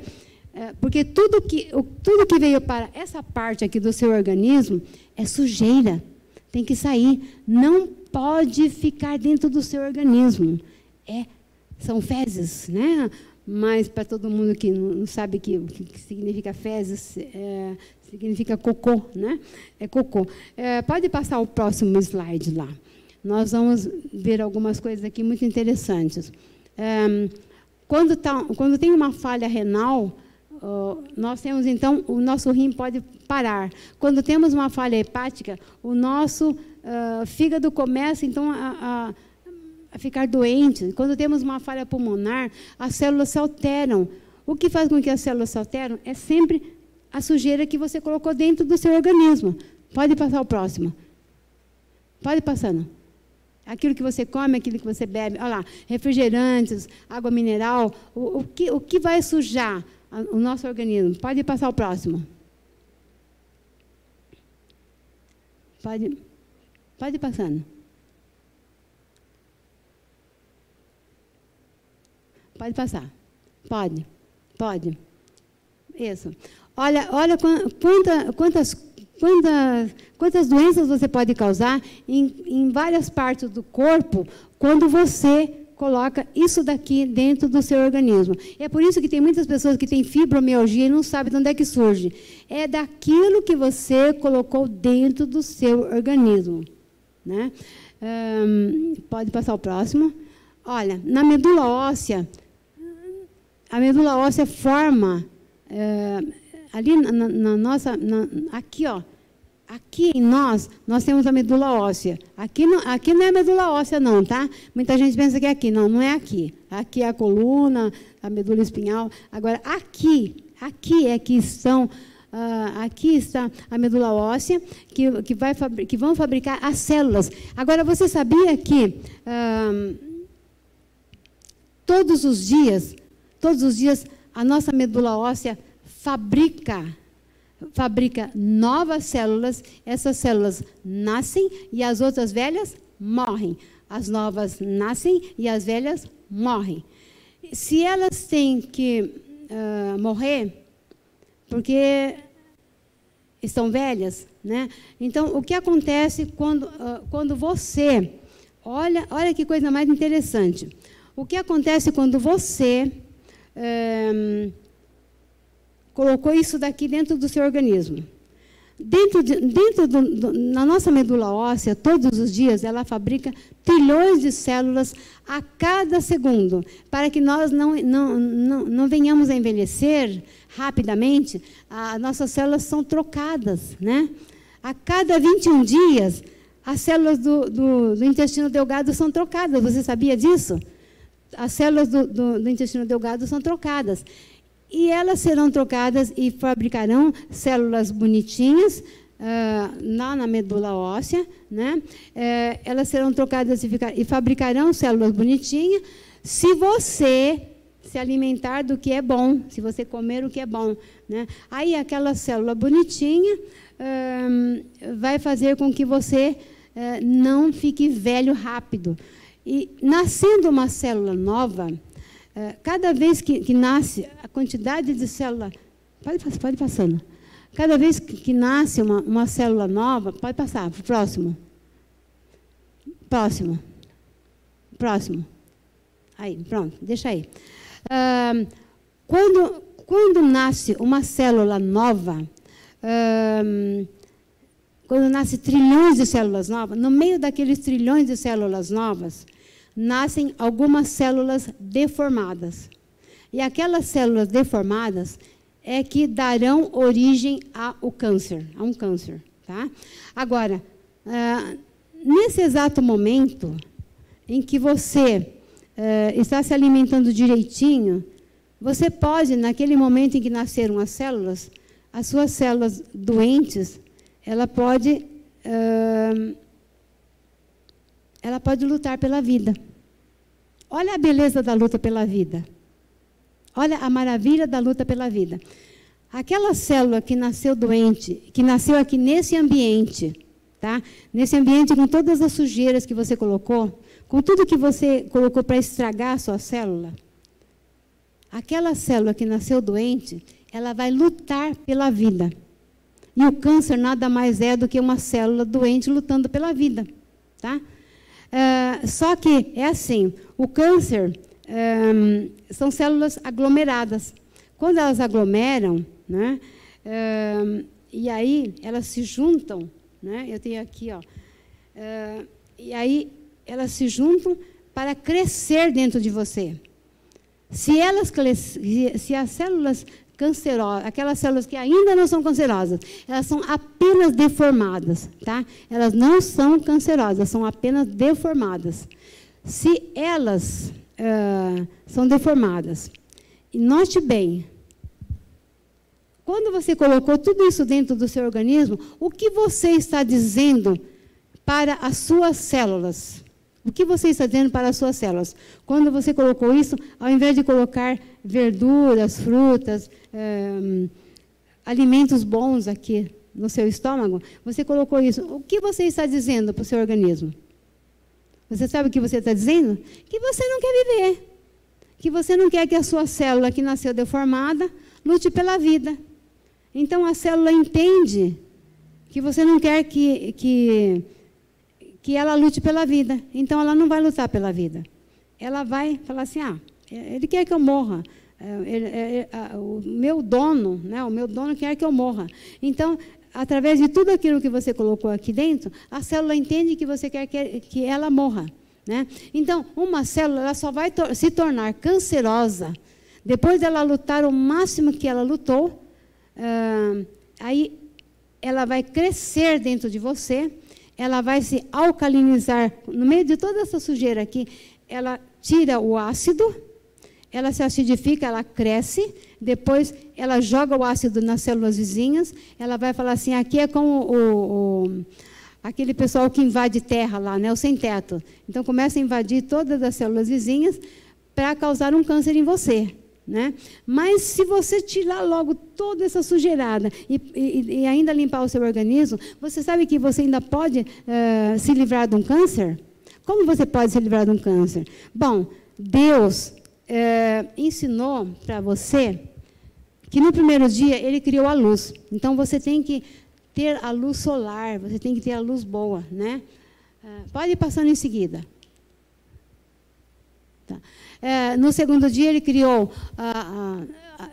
porque tudo que veio para essa parte aqui do seu organismo é sujeira, tem que sair, não pode ficar dentro do seu organismo. São fezes, né? Mas para todo mundo que não sabe o que significa fezes, significa cocô, né? É cocô. Pode passar o próximo slide lá. Nós vamos ver algumas coisas aqui muito interessantes. Quando tem uma falha renal, nós temos, então, o nosso rim pode parar. Quando temos uma falha hepática, o nosso fígado começa, então, a ficar doente. Quando temos uma falha pulmonar, as células se alteram. O que faz com que as células se alteram é sempre a sujeira que você colocou dentro do seu organismo. Pode passar o próximo. Pode passando. Aquilo que você come, aquilo que você bebe. Olha lá, refrigerantes, água mineral. O que vai sujar o nosso organismo? Pode passar o próximo. Pode ir passando. Pode passar. Pode. Isso. Olha quantas doenças você pode causar em várias partes do corpo quando você coloca isso daqui dentro do seu organismo. É por isso que tem muitas pessoas que têm fibromialgia e não sabem de onde é que surge. É daquilo que você colocou dentro do seu organismo. Né? Pode passar o próximo. Olha, na medula óssea, a medula óssea forma, ali na nossa, aqui, ó, aqui em nós temos a medula óssea. Aqui não é medula óssea, não, tá? Muita gente pensa que é aqui. Não é aqui. Aqui é a coluna, a medula espinhal. Agora, aqui é que estão, aqui está a medula óssea, que vão fabricar as células. Agora, você sabia que todos os dias, a nossa medula óssea fabrica novas células, essas células nascem e as outras velhas morrem. As novas nascem e as velhas morrem. Se elas têm que morrer, porque estão velhas, né? Então, o que acontece quando você... Olha que coisa mais interessante. O que acontece quando você... colocou isso daqui dentro do seu organismo. Na nossa medula óssea, todos os dias, ela fabrica trilhões de células a cada segundo, para que nós não venhamos a envelhecer rapidamente. As nossas células são trocadas, né? A cada 21 dias, as células do intestino delgado são trocadas. Você sabia disso? As células do intestino delgado são trocadas. E elas serão trocadas e fabricarão células bonitinhas lá na medula óssea, né? Elas serão trocadas e fabricarão células bonitinhas se você se alimentar do que é bom, se você comer o que é bom, né? Aí aquela célula bonitinha vai fazer com que você não fique velho rápido. E nascendo uma célula nova, cada vez que nasce, a quantidade de célula... Pode passando. Cada vez que nasce uma célula nova... Pode passar, para o próximo. Próximo. Aí, pronto, deixa aí. Quando nasce uma célula nova... quando nasce trilhões de células novas, no meio daqueles trilhões de células novas... nascem algumas células deformadas. E aquelas células deformadas é que darão origem a um câncer. Tá? Agora, nesse exato momento em que você está se alimentando direitinho, você pode, naquele momento em que nasceram as suas células doentes, ela pode lutar pela vida. Olha a beleza da luta pela vida. Olha a maravilha da luta pela vida. Aquela célula que nasceu doente, que nasceu aqui nesse ambiente, tá? Nesse ambiente com todas as sujeiras que você colocou, com tudo que você colocou para estragar a sua célula, aquela célula que nasceu doente, ela vai lutar pela vida. E o câncer nada mais é do que uma célula doente lutando pela vida. Tá? Só que é assim, o câncer são células aglomeradas. Quando elas aglomeram, né, e aí elas se juntam, né, eu tenho aqui, ó, e aí elas se juntam para crescer dentro de você. Se as células cancerosas, aquelas células que ainda não são cancerosas, elas são apenas deformadas, tá? Elas não são cancerosas, são apenas deformadas. Se elas são deformadas, e note bem, quando você colocou tudo isso dentro do seu organismo, o que você está dizendo para as suas células? O que você está dizendo para as suas células? Quando você colocou isso, ao invés de colocar verduras, frutas, alimentos bons aqui no seu estômago, você colocou isso. O que você está dizendo para o seu organismo? Você sabe o que você está dizendo? Que você não quer viver. Que você não quer que a sua célula que nasceu deformada lute pela vida. Então, a célula entende que você não quer que ela lute pela vida. Então, ela não vai lutar pela vida. Ela vai falar assim, ele quer que eu morra. O meu dono, né, o meu dono quer que eu morra. Então, através de tudo aquilo que você colocou aqui dentro, a célula entende que você quer que ela morra. Né? Então, uma célula ela só vai se tornar cancerosa depois dela lutar o máximo que ela lutou. Aí, ela vai crescer dentro de você, ela vai se alcalinizar. No meio de toda essa sujeira aqui, ela tira o ácido, ela se acidifica, ela cresce, depois ela joga o ácido nas células vizinhas, ela vai falar assim, aqui é como aquele pessoal que invade terra lá, né, o sem-teto. Então, começa a invadir todas as células vizinhas para causar um câncer em você. Né? Mas se você tirar logo toda essa sujeirada e ainda limpar o seu organismo, você sabe que você ainda pode se livrar de um câncer? Como você pode se livrar de um câncer? Bom, Deus ensinou para você que no primeiro dia Ele criou a luz. Então, você tem que ter a luz solar, você tem que ter a luz boa. Né? Pode ir passando em seguida. Tá. No segundo dia, Ele criou,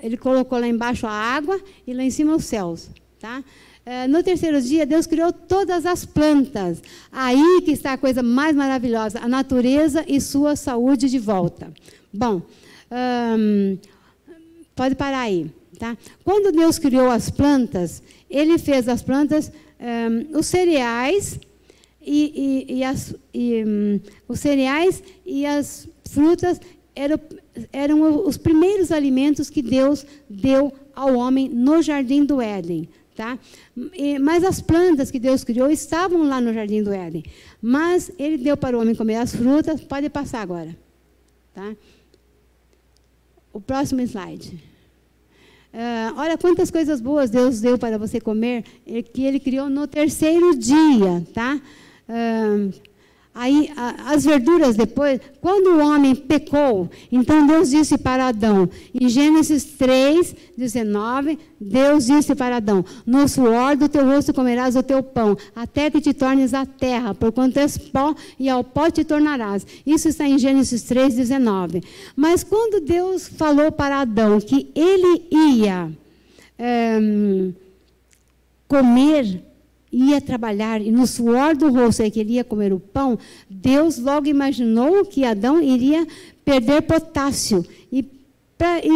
Ele colocou lá embaixo a água e lá em cima os céus. Tá? No terceiro dia, Deus criou todas as plantas. Aí que está a coisa mais maravilhosa, a natureza e sua saúde de volta. Bom, pode parar aí. Tá? Quando Deus criou as plantas, Ele fez as plantas, os cereais os cereais e as frutas eram os primeiros alimentos que Deus deu ao homem no Jardim do Éden. Tá? Mas as plantas que Deus criou estavam lá no Jardim do Éden. Mas Ele deu para o homem comer as frutas. Pode passar agora. Tá? O próximo slide. Olha quantas coisas boas Deus deu para você comer, que Ele criou no terceiro dia. Tá? Aí, as verduras depois, quando o homem pecou, então Deus disse para Adão, em Gênesis 3, 19, Deus disse para Adão, no suor do teu rosto comerás o teu pão, até que te tornes a terra, porquanto és pó, e ao pó te tornarás. Isso está em Gênesis 3, 19. Mas quando Deus falou para Adão que ele ia ia trabalhar, e no suor do rosto é que ele ia comer o pão, Deus logo imaginou que Adão iria perder potássio. E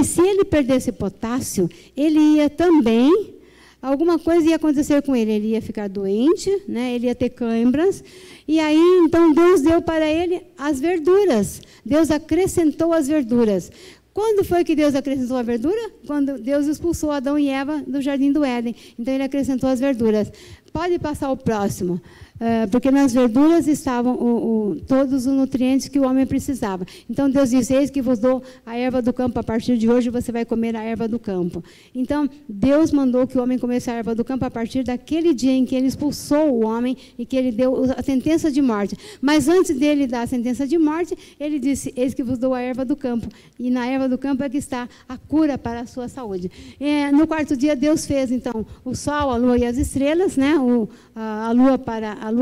se ele perdesse potássio, ele ia também, alguma coisa ia acontecer com ele. Ele ia ficar doente, né? Ele ia ter câimbras. E aí, então, Deus deu para ele as verduras. Deus acrescentou as verduras. Quando foi que Deus acrescentou a verdura? Quando Deus expulsou Adão e Eva do Jardim do Éden. Então, Ele acrescentou as verduras. Pode passar o próximo. porque nas verduras estavam todos os nutrientes que o homem precisava. Então, Deus disse, eis que vos dou a erva do campo, a partir de hoje você vai comer a erva do campo. Então, Deus mandou que o homem comesse a erva do campo a partir daquele dia em que ele expulsou o homem e que ele deu a sentença de morte. Mas antes dele dar a sentença de morte, ele disse, eis que vos dou a erva do campo. E na erva do campo é que está a cura para a sua saúde. No quarto dia, Deus fez, então, o sol, a lua e as estrelas, né? A lua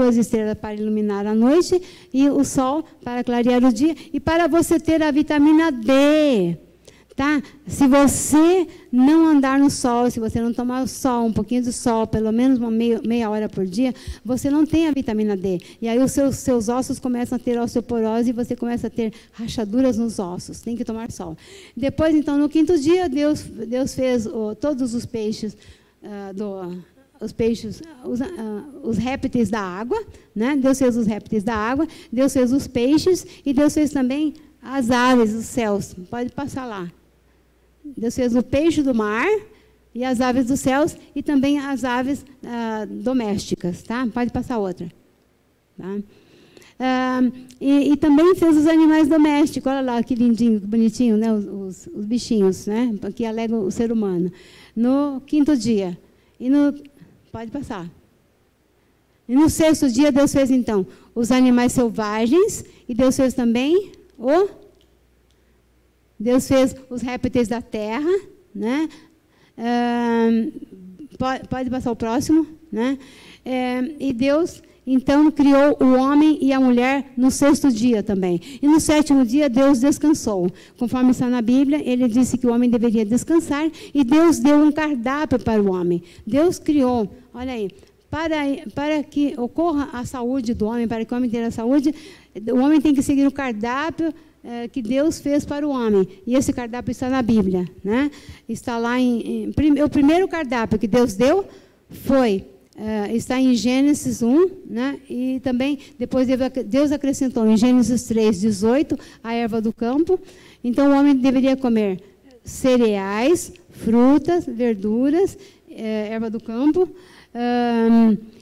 e as estrelas para iluminar a noite e o sol para clarear o dia e para você ter a vitamina D, tá? Se você não andar no sol, se você não tomar o sol, um pouquinho de sol, pelo menos meia hora por dia, você não tem a vitamina D. E aí os seus ossos começam a ter osteoporose e você começa a ter rachaduras nos ossos. Tem que tomar sol. Depois, então, no quinto dia, Deus fez todos os peixes os répteis da água, né? Deus fez os répteis da água, Deus fez os peixes e Deus fez também as aves dos céus. Pode passar lá. Deus fez o peixe do mar e as aves dos céus e também as aves domésticas, tá? Pode passar outra. Tá? E também fez os animais domésticos. Olha lá que lindinho, que bonitinho, né? Os bichinhos, né? Que alegram o ser humano. No quinto dia. Pode passar. E no sexto dia, Deus fez, então, os animais selvagens, e Deus fez também Deus fez os répteis da terra, né? Pode passar o próximo, né? E Deus, então, criou o homem e a mulher no sexto dia também. E no sétimo dia, Deus descansou. Conforme está na Bíblia, ele disse que o homem deveria descansar, e Deus deu um cardápio para o homem. Deus criou, olha aí, para que ocorra a saúde do homem, para que o homem tenha a saúde, o homem tem que seguir o cardápio que Deus fez para o homem. E esse cardápio está na Bíblia, né? Está lá o primeiro cardápio que Deus deu foi... está em Gênesis 1, né? E também, depois Deus acrescentou em Gênesis 3:18, a erva do campo. Então, o homem deveria comer cereais, frutas, verduras, erva do campo.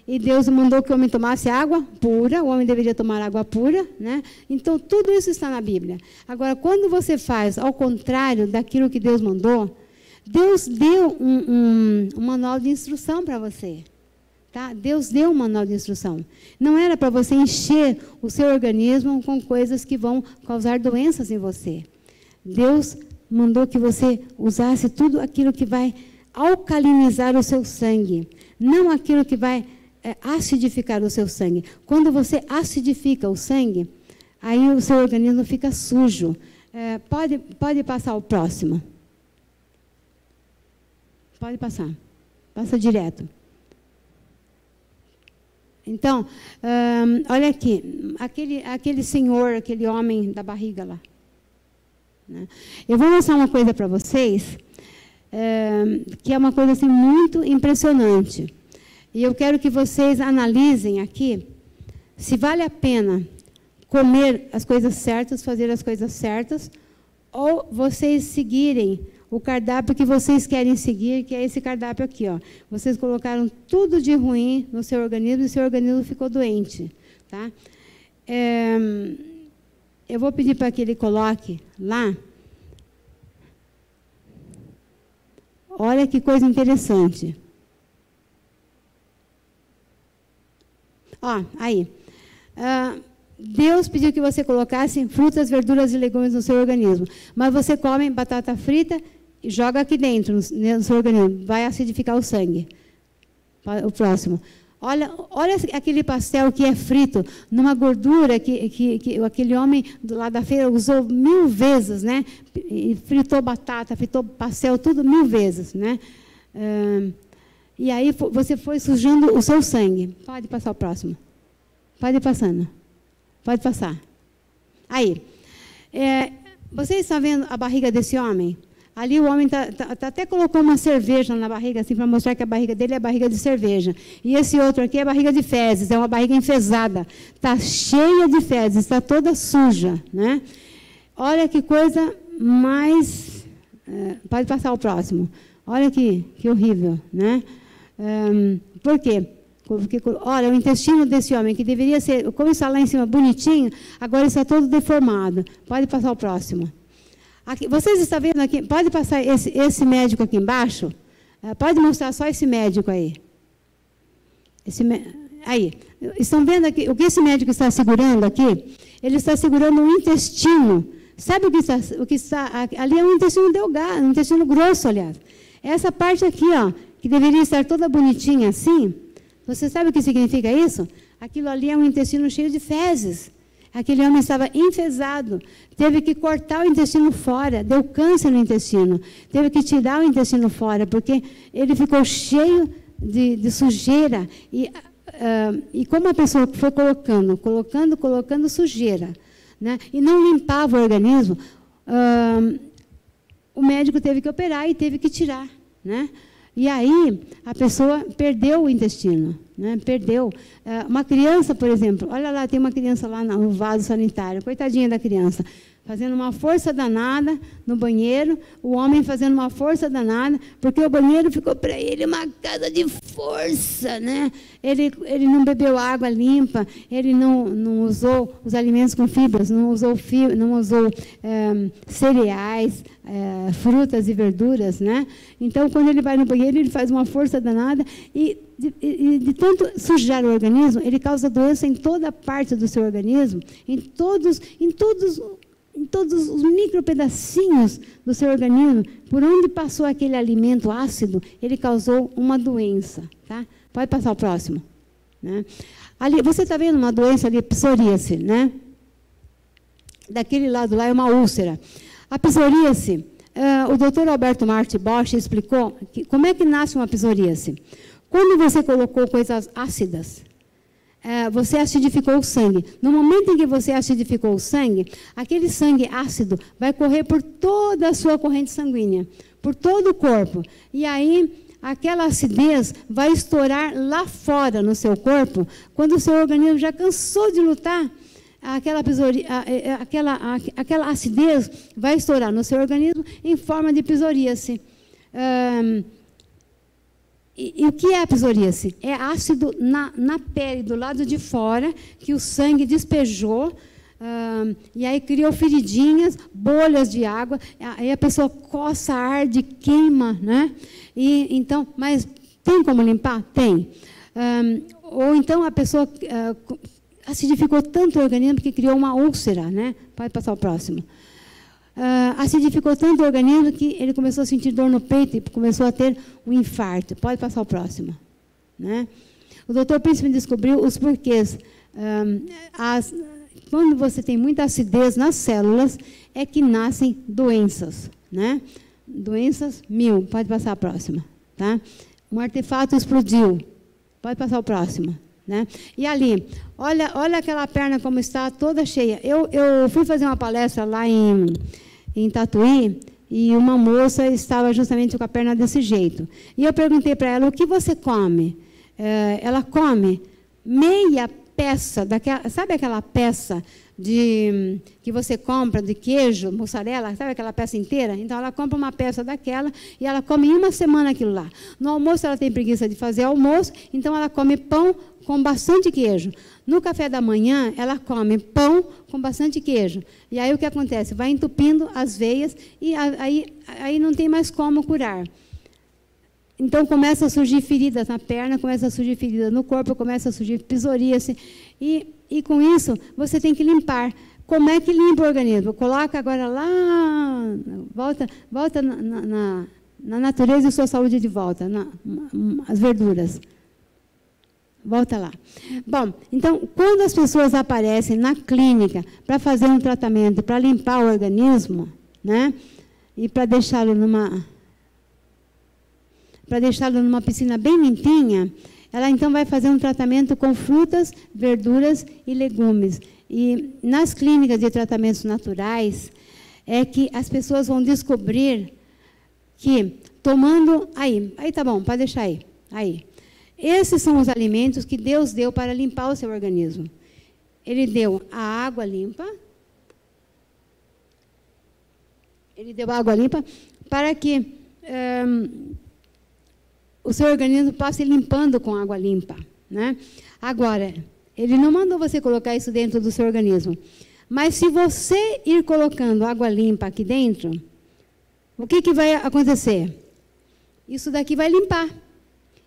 E Deus mandou que o homem tomasse água pura, o homem deveria tomar água pura, né? Então, tudo isso está na Bíblia. Agora, quando você faz ao contrário daquilo que Deus mandou, Deus deu um manual de instrução para você. Tá? Deus deu um manual de instrução. Não era para você encher o seu organismo com coisas que vão causar doenças em você. Deus mandou que você usasse tudo aquilo que vai alcalinizar o seu sangue, não aquilo que vai acidificar o seu sangue. Quando você acidifica o sangue, aí o seu organismo fica sujo. Pode passar o próximo. Pode passar. Passa direto. Então, olha aqui, aquele senhor, aquele homem da barriga lá. Né? Eu vou mostrar uma coisa para vocês, que é uma coisa assim, muito impressionante. E eu quero que vocês analisem aqui se vale a pena comer as coisas certas, fazer as coisas certas, ou vocês seguirem o cardápio que vocês querem seguir, que é esse cardápio aqui, ó. Vocês colocaram tudo de ruim no seu organismo e o seu organismo ficou doente, tá? Eu vou pedir para que ele coloque lá. Olha que coisa interessante. Ó, aí. Deus pediu que você colocasse frutas, verduras e legumes no seu organismo. Mas você come batata frita e joga aqui dentro, no seu organismo. Vai acidificar o sangue. O próximo. Olha aquele pastel que é frito, numa gordura que aquele homem lá da feira usou 1000 vezes, né? E fritou batata, fritou pastel, tudo 1000 vezes, né? E aí você foi sujando o seu sangue. Pode passar o próximo. Pode ir passando. Pode passar. Aí. Vocês estão vendo a barriga desse homem? Ali o homem até colocou uma cerveja na barriga, assim, para mostrar que a barriga dele é a barriga de cerveja. E esse outro aqui é a barriga de fezes, é uma barriga enfesada. Está cheia de fezes, está toda suja, né? Olha que coisa mais... pode passar o próximo. Olha que horrível, né? Por quê? Porque, olha, o intestino desse homem, que deveria ser, como está lá em cima, bonitinho, agora está todo deformado. Pode passar o próximo. Aqui, vocês estão vendo aqui? Pode passar esse médico aqui embaixo? Pode mostrar só esse médico aí. Aí. Estão vendo aqui o que esse médico está segurando aqui? Ele está segurando um intestino. Sabe o que está ali? É um intestino delgado, um intestino grosso, aliás. Essa parte aqui, ó, que deveria estar toda bonitinha assim, você sabe o que significa isso? Aquilo ali é um intestino cheio de fezes. Aquele homem estava enfesado, teve que cortar o intestino fora, deu câncer no intestino, teve que tirar o intestino fora, porque ele ficou cheio de sujeira. E como a pessoa foi colocando sujeira, né, e não limpava o organismo, o médico teve que operar e teve que tirar, né? E aí a pessoa perdeu o intestino, né? Perdeu. Uma criança, por exemplo, olha lá, tem uma criança lá no vaso sanitário, coitadinha da criança, fazendo uma força danada no banheiro, o homem fazendo uma força danada, porque o banheiro ficou para ele uma casa de força, né? Ele não bebeu água limpa, ele não usou os alimentos com fibras, não usou cereais, frutas e verduras, né? Então, quando ele vai no banheiro, ele faz uma força danada e de tanto sujar o organismo, ele causa doença em toda parte do seu organismo, em todos os micropedacinhos do seu organismo, por onde passou aquele alimento ácido, ele causou uma doença. Tá? Pode passar o próximo. Né? Ali, você está vendo uma doença ali, psoríase, né? Daquele lado lá é uma úlcera. A psoríase, o doutor Alberto Marti Bosch explicou como é que nasce uma psoríase. Quando você colocou coisas ácidas, você acidificou o sangue. No momento em que você acidificou o sangue, aquele sangue ácido vai correr por toda a sua corrente sanguínea, por todo o corpo. E aí, aquela acidez vai estourar lá fora no seu corpo, quando o seu organismo já cansou de lutar, aquela acidez vai estourar no seu organismo em forma de psoríase. E o que é a psoríase? É ácido na pele, do lado de fora, que o sangue despejou, e aí criou feridinhas, bolhas de água, aí a pessoa coça, arde, queima, né? Então, mas tem como limpar? Tem. Ou então a pessoa acidificou tanto o organismo que criou uma úlcera, né? Pode passar o próximo. Acidificou tanto o organismo que ele começou a sentir dor no peito e começou a ter um infarto. Pode passar o próximo. Né? O doutor Príncipe descobriu os porquês. Quando você tem muita acidez nas células, é que nascem doenças. Né? Doenças 1000. Pode passar a próxima. Tá? Um artefato explodiu. Pode passar o próximo. Né? E ali, olha aquela perna como está, toda cheia. Eu fui fazer uma palestra lá em Tatuí, e uma moça estava justamente com a perna desse jeito. E eu perguntei para ela, o que você come? Ela come meia peça, sabe aquela peça que você compra de queijo, mussarela, sabe aquela peça inteira? Então, ela compra uma peça daquela e ela come em uma semana aquilo lá. No almoço, ela tem preguiça de fazer almoço, então ela come pão com bastante queijo. No café da manhã, ela come pão com bastante queijo. E aí o que acontece? Vai entupindo as veias e aí não tem mais como curar. Então, começa a surgir feridas na perna, começa a surgir feridas no corpo, começa a surgir psoríase. E com isso, você tem que limpar. Como é que limpa o organismo? Coloca agora lá, volta na natureza e sua saúde de volta, as verduras. Volta lá. Bom, então, quando as pessoas aparecem na clínica para fazer um tratamento, para limpar o organismo, né, e para deixá-lo numa piscina bem limpinha, ela então vai fazer um tratamento com frutas, verduras e legumes. E nas clínicas de tratamentos naturais, é que as pessoas vão descobrir que tomando... Aí tá bom, pode deixar aí. Esses são os alimentos que Deus deu para limpar o seu organismo. Ele deu a água limpa. Ele deu água limpa para que o seu organismo passe limpando com água limpa. né? Agora, ele não mandou você colocar isso dentro do seu organismo. Mas se você ir colocando água limpa aqui dentro, o que vai acontecer? Isso daqui vai limpar.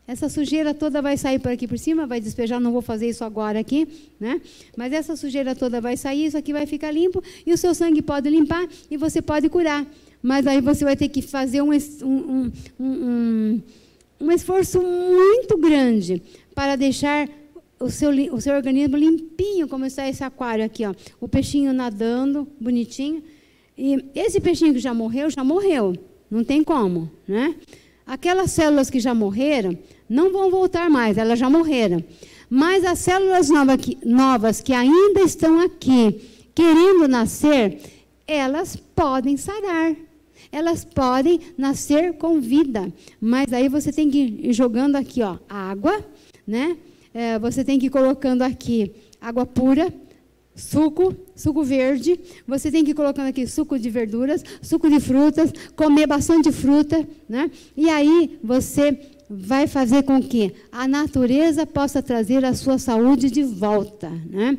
Essa sujeira toda vai sair por aqui por cima, vai despejar, não vou fazer isso agora aqui, né? Mas essa sujeira toda vai sair, isso aqui vai ficar limpo, e o seu sangue pode limpar, e você pode curar. Mas aí você vai ter que fazer um esforço muito grande para deixar o seu organismo limpinho, como está esse aquário aqui, ó. O peixinho nadando, bonitinho. E esse peixinho que já morreu, não tem como, né? Aquelas células que já morreram, não vão voltar mais, elas já morreram. Mas as células novas que ainda estão aqui, querendo nascer, elas podem sarar. Elas podem nascer com vida. Mas aí você tem que ir jogando aqui, ó, água, né? Você tem que ir colocando aqui água pura, suco verde, você tem que ir colocando aqui suco de verduras, suco de frutas, comer bastante fruta, né? E aí você vai fazer com que a natureza possa trazer a sua saúde de volta, né?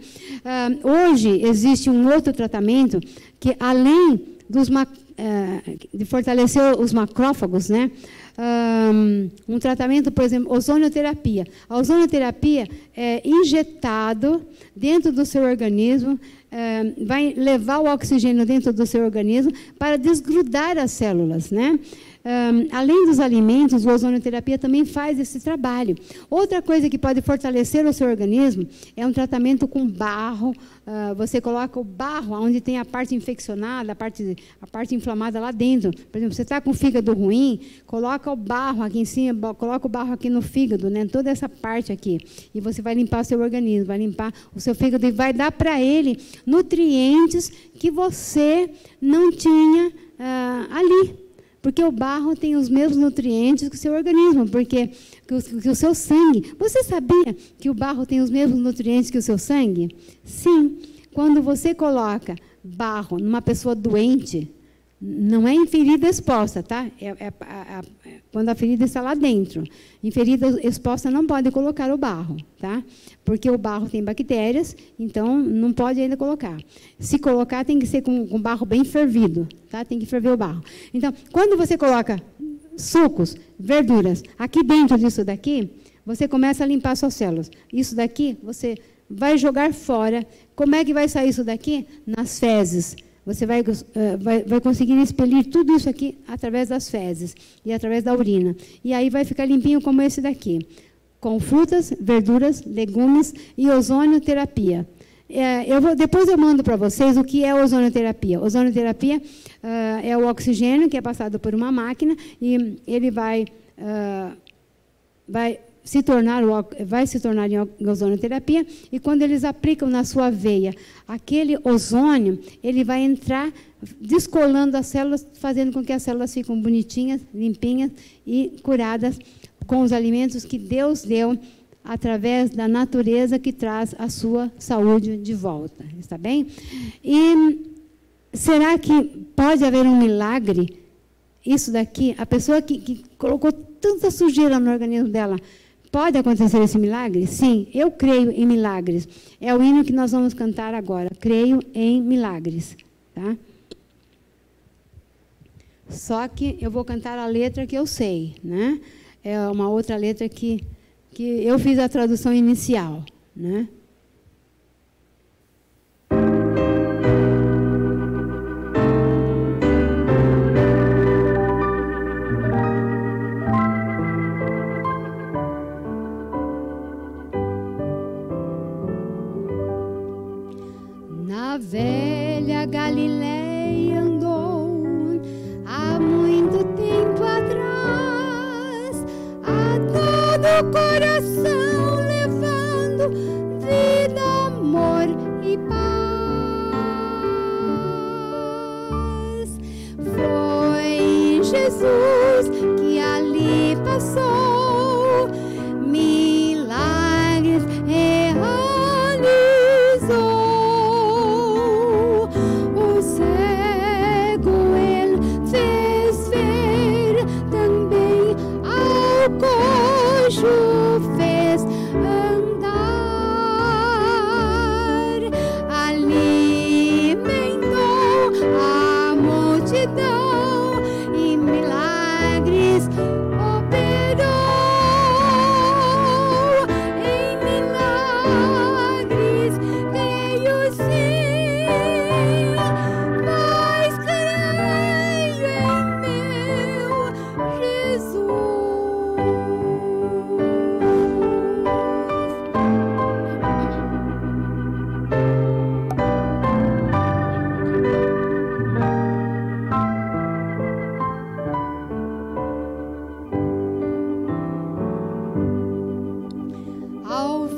Hoje existe um outro tratamento que, além de fortalecer os macrófagos, né? Um tratamento, por exemplo, ozonioterapia. A ozonioterapia é injetado dentro do seu organismo, vai levar o oxigênio dentro do seu organismo para desgrudar as células, né? Além dos alimentos, a ozonioterapia também faz esse trabalho. Outra coisa que pode fortalecer o seu organismo é um tratamento com barro. Você coloca o barro onde tem a parte infeccionada, a parte inflamada lá dentro. Por exemplo, você está com o fígado ruim, coloca o barro aqui em cima, coloca o barro aqui no fígado, né? Toda essa parte aqui. E você vai limpar o seu organismo, vai limpar o seu fígado e vai dar para ele nutrientes que você não tinha ali. Porque o barro tem os mesmos nutrientes que o seu organismo, porque que o seu sangue. Você sabia que o barro tem os mesmos nutrientes que o seu sangue? Sim. Quando você coloca barro numa pessoa doente, não é em ferida exposta, tá? Quando a ferida está lá dentro. Em ferida exposta não pode colocar o barro, tá? Porque o barro tem bactérias, então não pode ainda colocar. Se colocar, tem que ser com barro bem fervido, tá? Tem que ferver o barro. Então, quando você coloca sucos, verduras, aqui dentro disso daqui, você começa a limpar suas células. Isso daqui, você vai jogar fora. Como é que vai sair isso daqui? Nas fezes. Você vai conseguir expelir tudo isso aqui através das fezes e através da urina. E aí vai ficar limpinho como esse daqui, com frutas, verduras, legumes e ozonioterapia. Depois eu mando para vocês o que é ozonioterapia. Ozonioterapia é o oxigênio que é passado por uma máquina e ele vai se tornar em ozonioterapia, e quando eles aplicam na sua veia aquele ozônio, ele vai entrar descolando as células, fazendo com que as células fiquem bonitinhas, limpinhas e curadas com os alimentos que Deus deu através da natureza que traz a sua saúde de volta. Está bem? E será que pode haver um milagre? Isso daqui, a pessoa que colocou tanta sujeira no organismo dela, pode acontecer esse milagre? Sim, eu creio em milagres. É o hino que nós vamos cantar agora. Creio em milagres. Tá? Só que eu vou cantar a letra que eu sei, né? É uma outra letra que eu fiz a tradução inicial, né? Na velha Galileia andou há muito tempo atrás, a todo o coração levando vida, amor e paz. Foi Jesus que ali passou, milagres realizou. Fez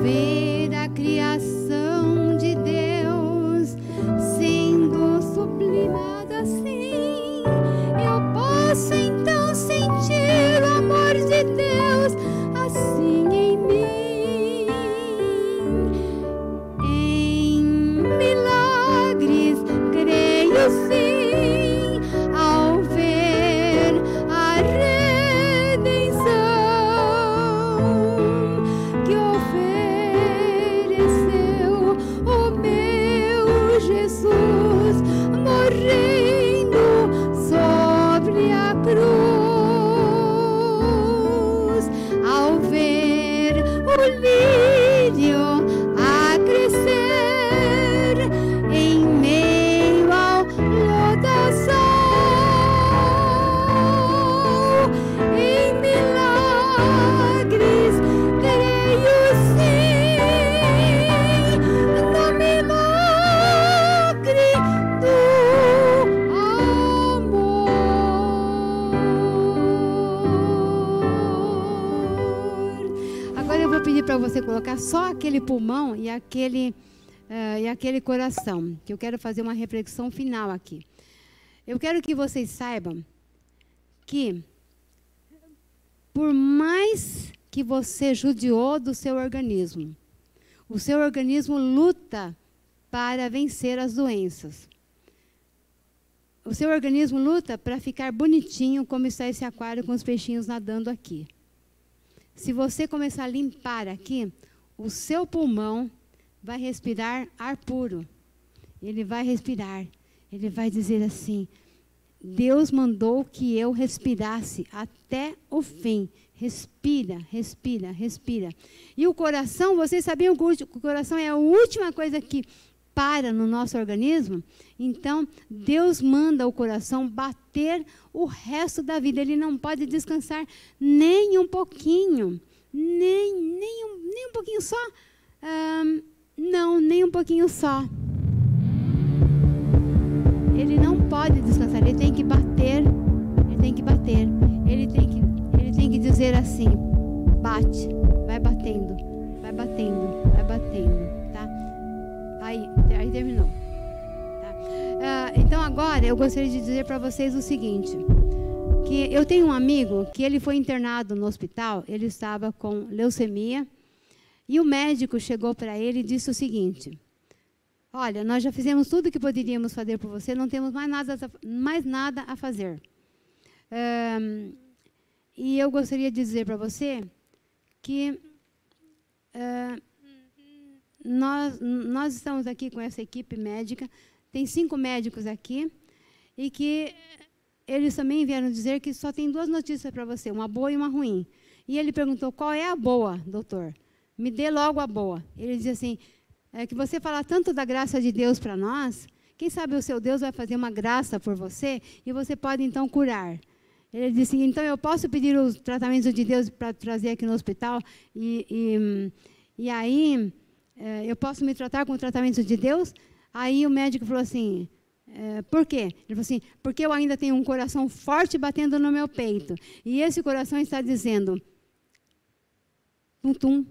ver a criação de Deus sendo sublimada assim, eu posso então sentir o amor de Deus assim em mim. Em milagres creio sim, ao ver a redenção que ofereceu o meu Jesus, morrendo sobre a cruz, ao ver o lírio a crescer em meio ao lodaçal. Em milagres creio sim, no milagre do amor. Agora eu vou pedir para você colocar só aquele pulmão e aquele coração, que eu quero fazer uma reflexão final aqui. Eu quero que vocês saibam que, por mais que você judiou do seu organismo, o seu organismo luta para vencer as doenças. O seu organismo luta para ficar bonitinho, como está esse aquário com os peixinhos nadando aqui. Se você começar a limpar aqui, o seu pulmão vai respirar ar puro. Ele vai respirar. Ele vai dizer assim: Deus mandou que eu respirasse até o fim. Respira, respira, respira. E o coração, vocês sabiam que o coração é a última coisa que para no nosso organismo? Então, Deus manda o coração bater o resto da vida. Ele não pode descansar nem um pouquinho. Nem um pouquinho só. Não, nem um pouquinho só. Ele não pode descansar. Ele tem que bater. Ele tem que bater. Ele tem que dizer assim: bate, vai batendo, vai batendo, vai batendo, tá? Aí terminou. Tá? Então agora eu gostaria de dizer para vocês o seguinte: que eu tenho um amigo que ele foi internado no hospital. Ele estava com leucemia e o médico chegou para ele e disse o seguinte: olha, nós já fizemos tudo o que poderíamos fazer por você, não temos mais nada a fazer. E eu gostaria de dizer para você que nós estamos aqui com essa equipe médica, tem 5 médicos aqui, e que eles também vieram dizer que só tem 2 notícias para você, uma boa e uma ruim. E ele perguntou: qual é a boa, doutor? Me dê logo a boa. Ele disse assim: é que você fala tanto da graça de Deus para nós, quem sabe o seu Deus vai fazer uma graça por você e você pode então curar. Ele disse: então eu posso pedir os tratamentos de Deus para trazer aqui no hospital e aí eu posso me tratar com o tratamento de Deus? Aí o médico falou assim: por quê? Ele falou assim: porque eu ainda tenho um coração forte batendo no meu peito. E esse coração está dizendo: tum-tum,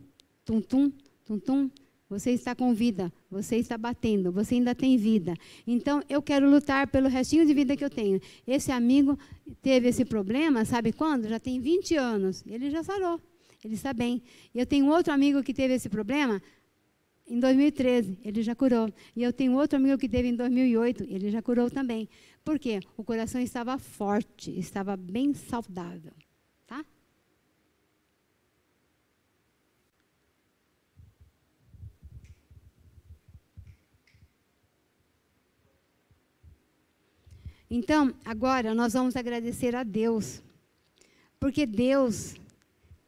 tum-tum, tum-tum. Você está com vida, você está batendo, você ainda tem vida. Então, eu quero lutar pelo restinho de vida que eu tenho. Esse amigo teve esse problema, sabe quando? Já tem 20 anos. Ele já sarou, ele está bem. E eu tenho outro amigo que teve esse problema em 2013, ele já curou. E eu tenho outro amigo que teve em 2008, ele já curou também. Por quê? O coração estava forte, estava bem saudável. Tá? Então, agora nós vamos agradecer a Deus, porque Deus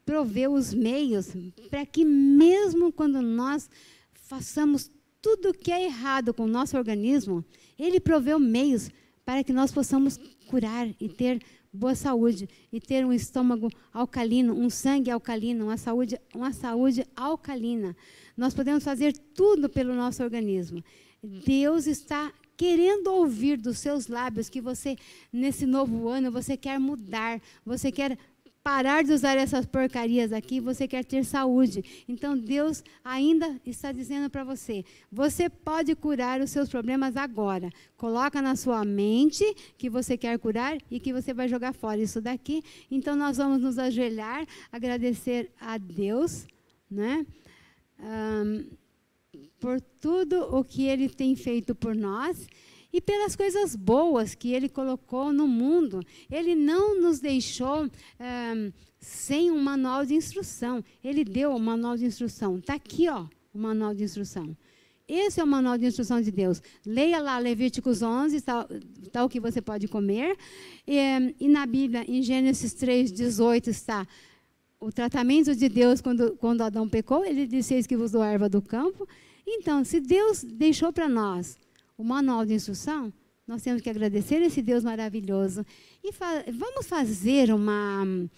proveu os meios para que mesmo quando nós façamos tudo o que é errado com o nosso organismo, Ele proveu meios para que nós possamos curar e ter boa saúde, e ter um estômago alcalino, um sangue alcalino, uma saúde alcalina. Nós podemos fazer tudo pelo nosso organismo. Deus está querendo ouvir dos seus lábios que você, nesse novo ano, você quer mudar, você quer parar de usar essas porcarias aqui, você quer ter saúde. Então, Deus ainda está dizendo para você, você pode curar os seus problemas agora. Coloca na sua mente que você quer curar e que você vai jogar fora isso daqui. Então, nós vamos nos ajoelhar, agradecer a Deus, né? Por tudo o que Ele tem feito por nós, e pelas coisas boas que Ele colocou no mundo. Ele não nos deixou sem um manual de instrução. Ele deu o manual de instrução. Está aqui, ó, o manual de instrução. Esse é o manual de instrução de Deus. Leia lá Levíticos 11, está o que você pode comer. E na Bíblia, em Gênesis 3:18, está o tratamento de Deus quando Adão pecou. Ele disse, eis que vos dou a erva do campo. Então, se Deus deixou para nós o manual de instrução, nós temos que agradecer esse Deus maravilhoso. E vamos fazer uma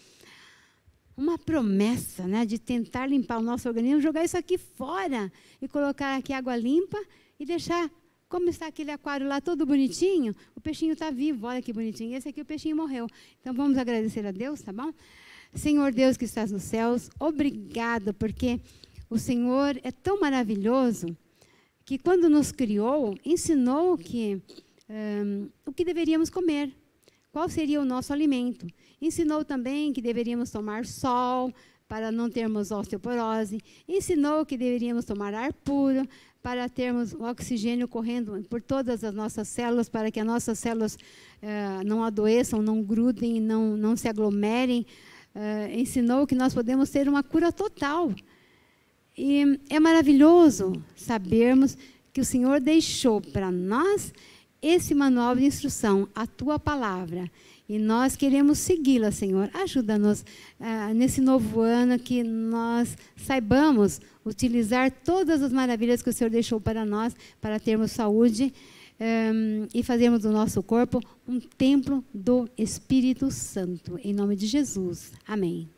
promessa, né, de tentar limpar o nosso organismo, jogar isso aqui fora e colocar aqui água limpa e deixar, como está aquele aquário lá todo bonitinho, o peixinho está vivo, olha que bonitinho. Esse aqui o peixinho morreu. Então vamos agradecer a Deus, tá bom? Senhor Deus que estás nos céus, obrigado, porque o Senhor é tão maravilhoso que quando nos criou, ensinou o que deveríamos comer, qual seria o nosso alimento. Ensinou também que deveríamos tomar sol para não termos osteoporose. Ensinou que deveríamos tomar ar puro para termos o oxigênio correndo por todas as nossas células, para que as nossas células não adoeçam, não grudem, não se aglomerem. Ensinou que nós podemos ter uma cura total. E é maravilhoso sabermos que o Senhor deixou para nós esse manual de instrução, a Tua palavra. E nós queremos segui-la, Senhor. Ajuda-nos nesse novo ano, que nós saibamos utilizar todas as maravilhas que o Senhor deixou para nós, para termos saúde e fazermos do nosso corpo um templo do Espírito Santo. Em nome de Jesus. Amém.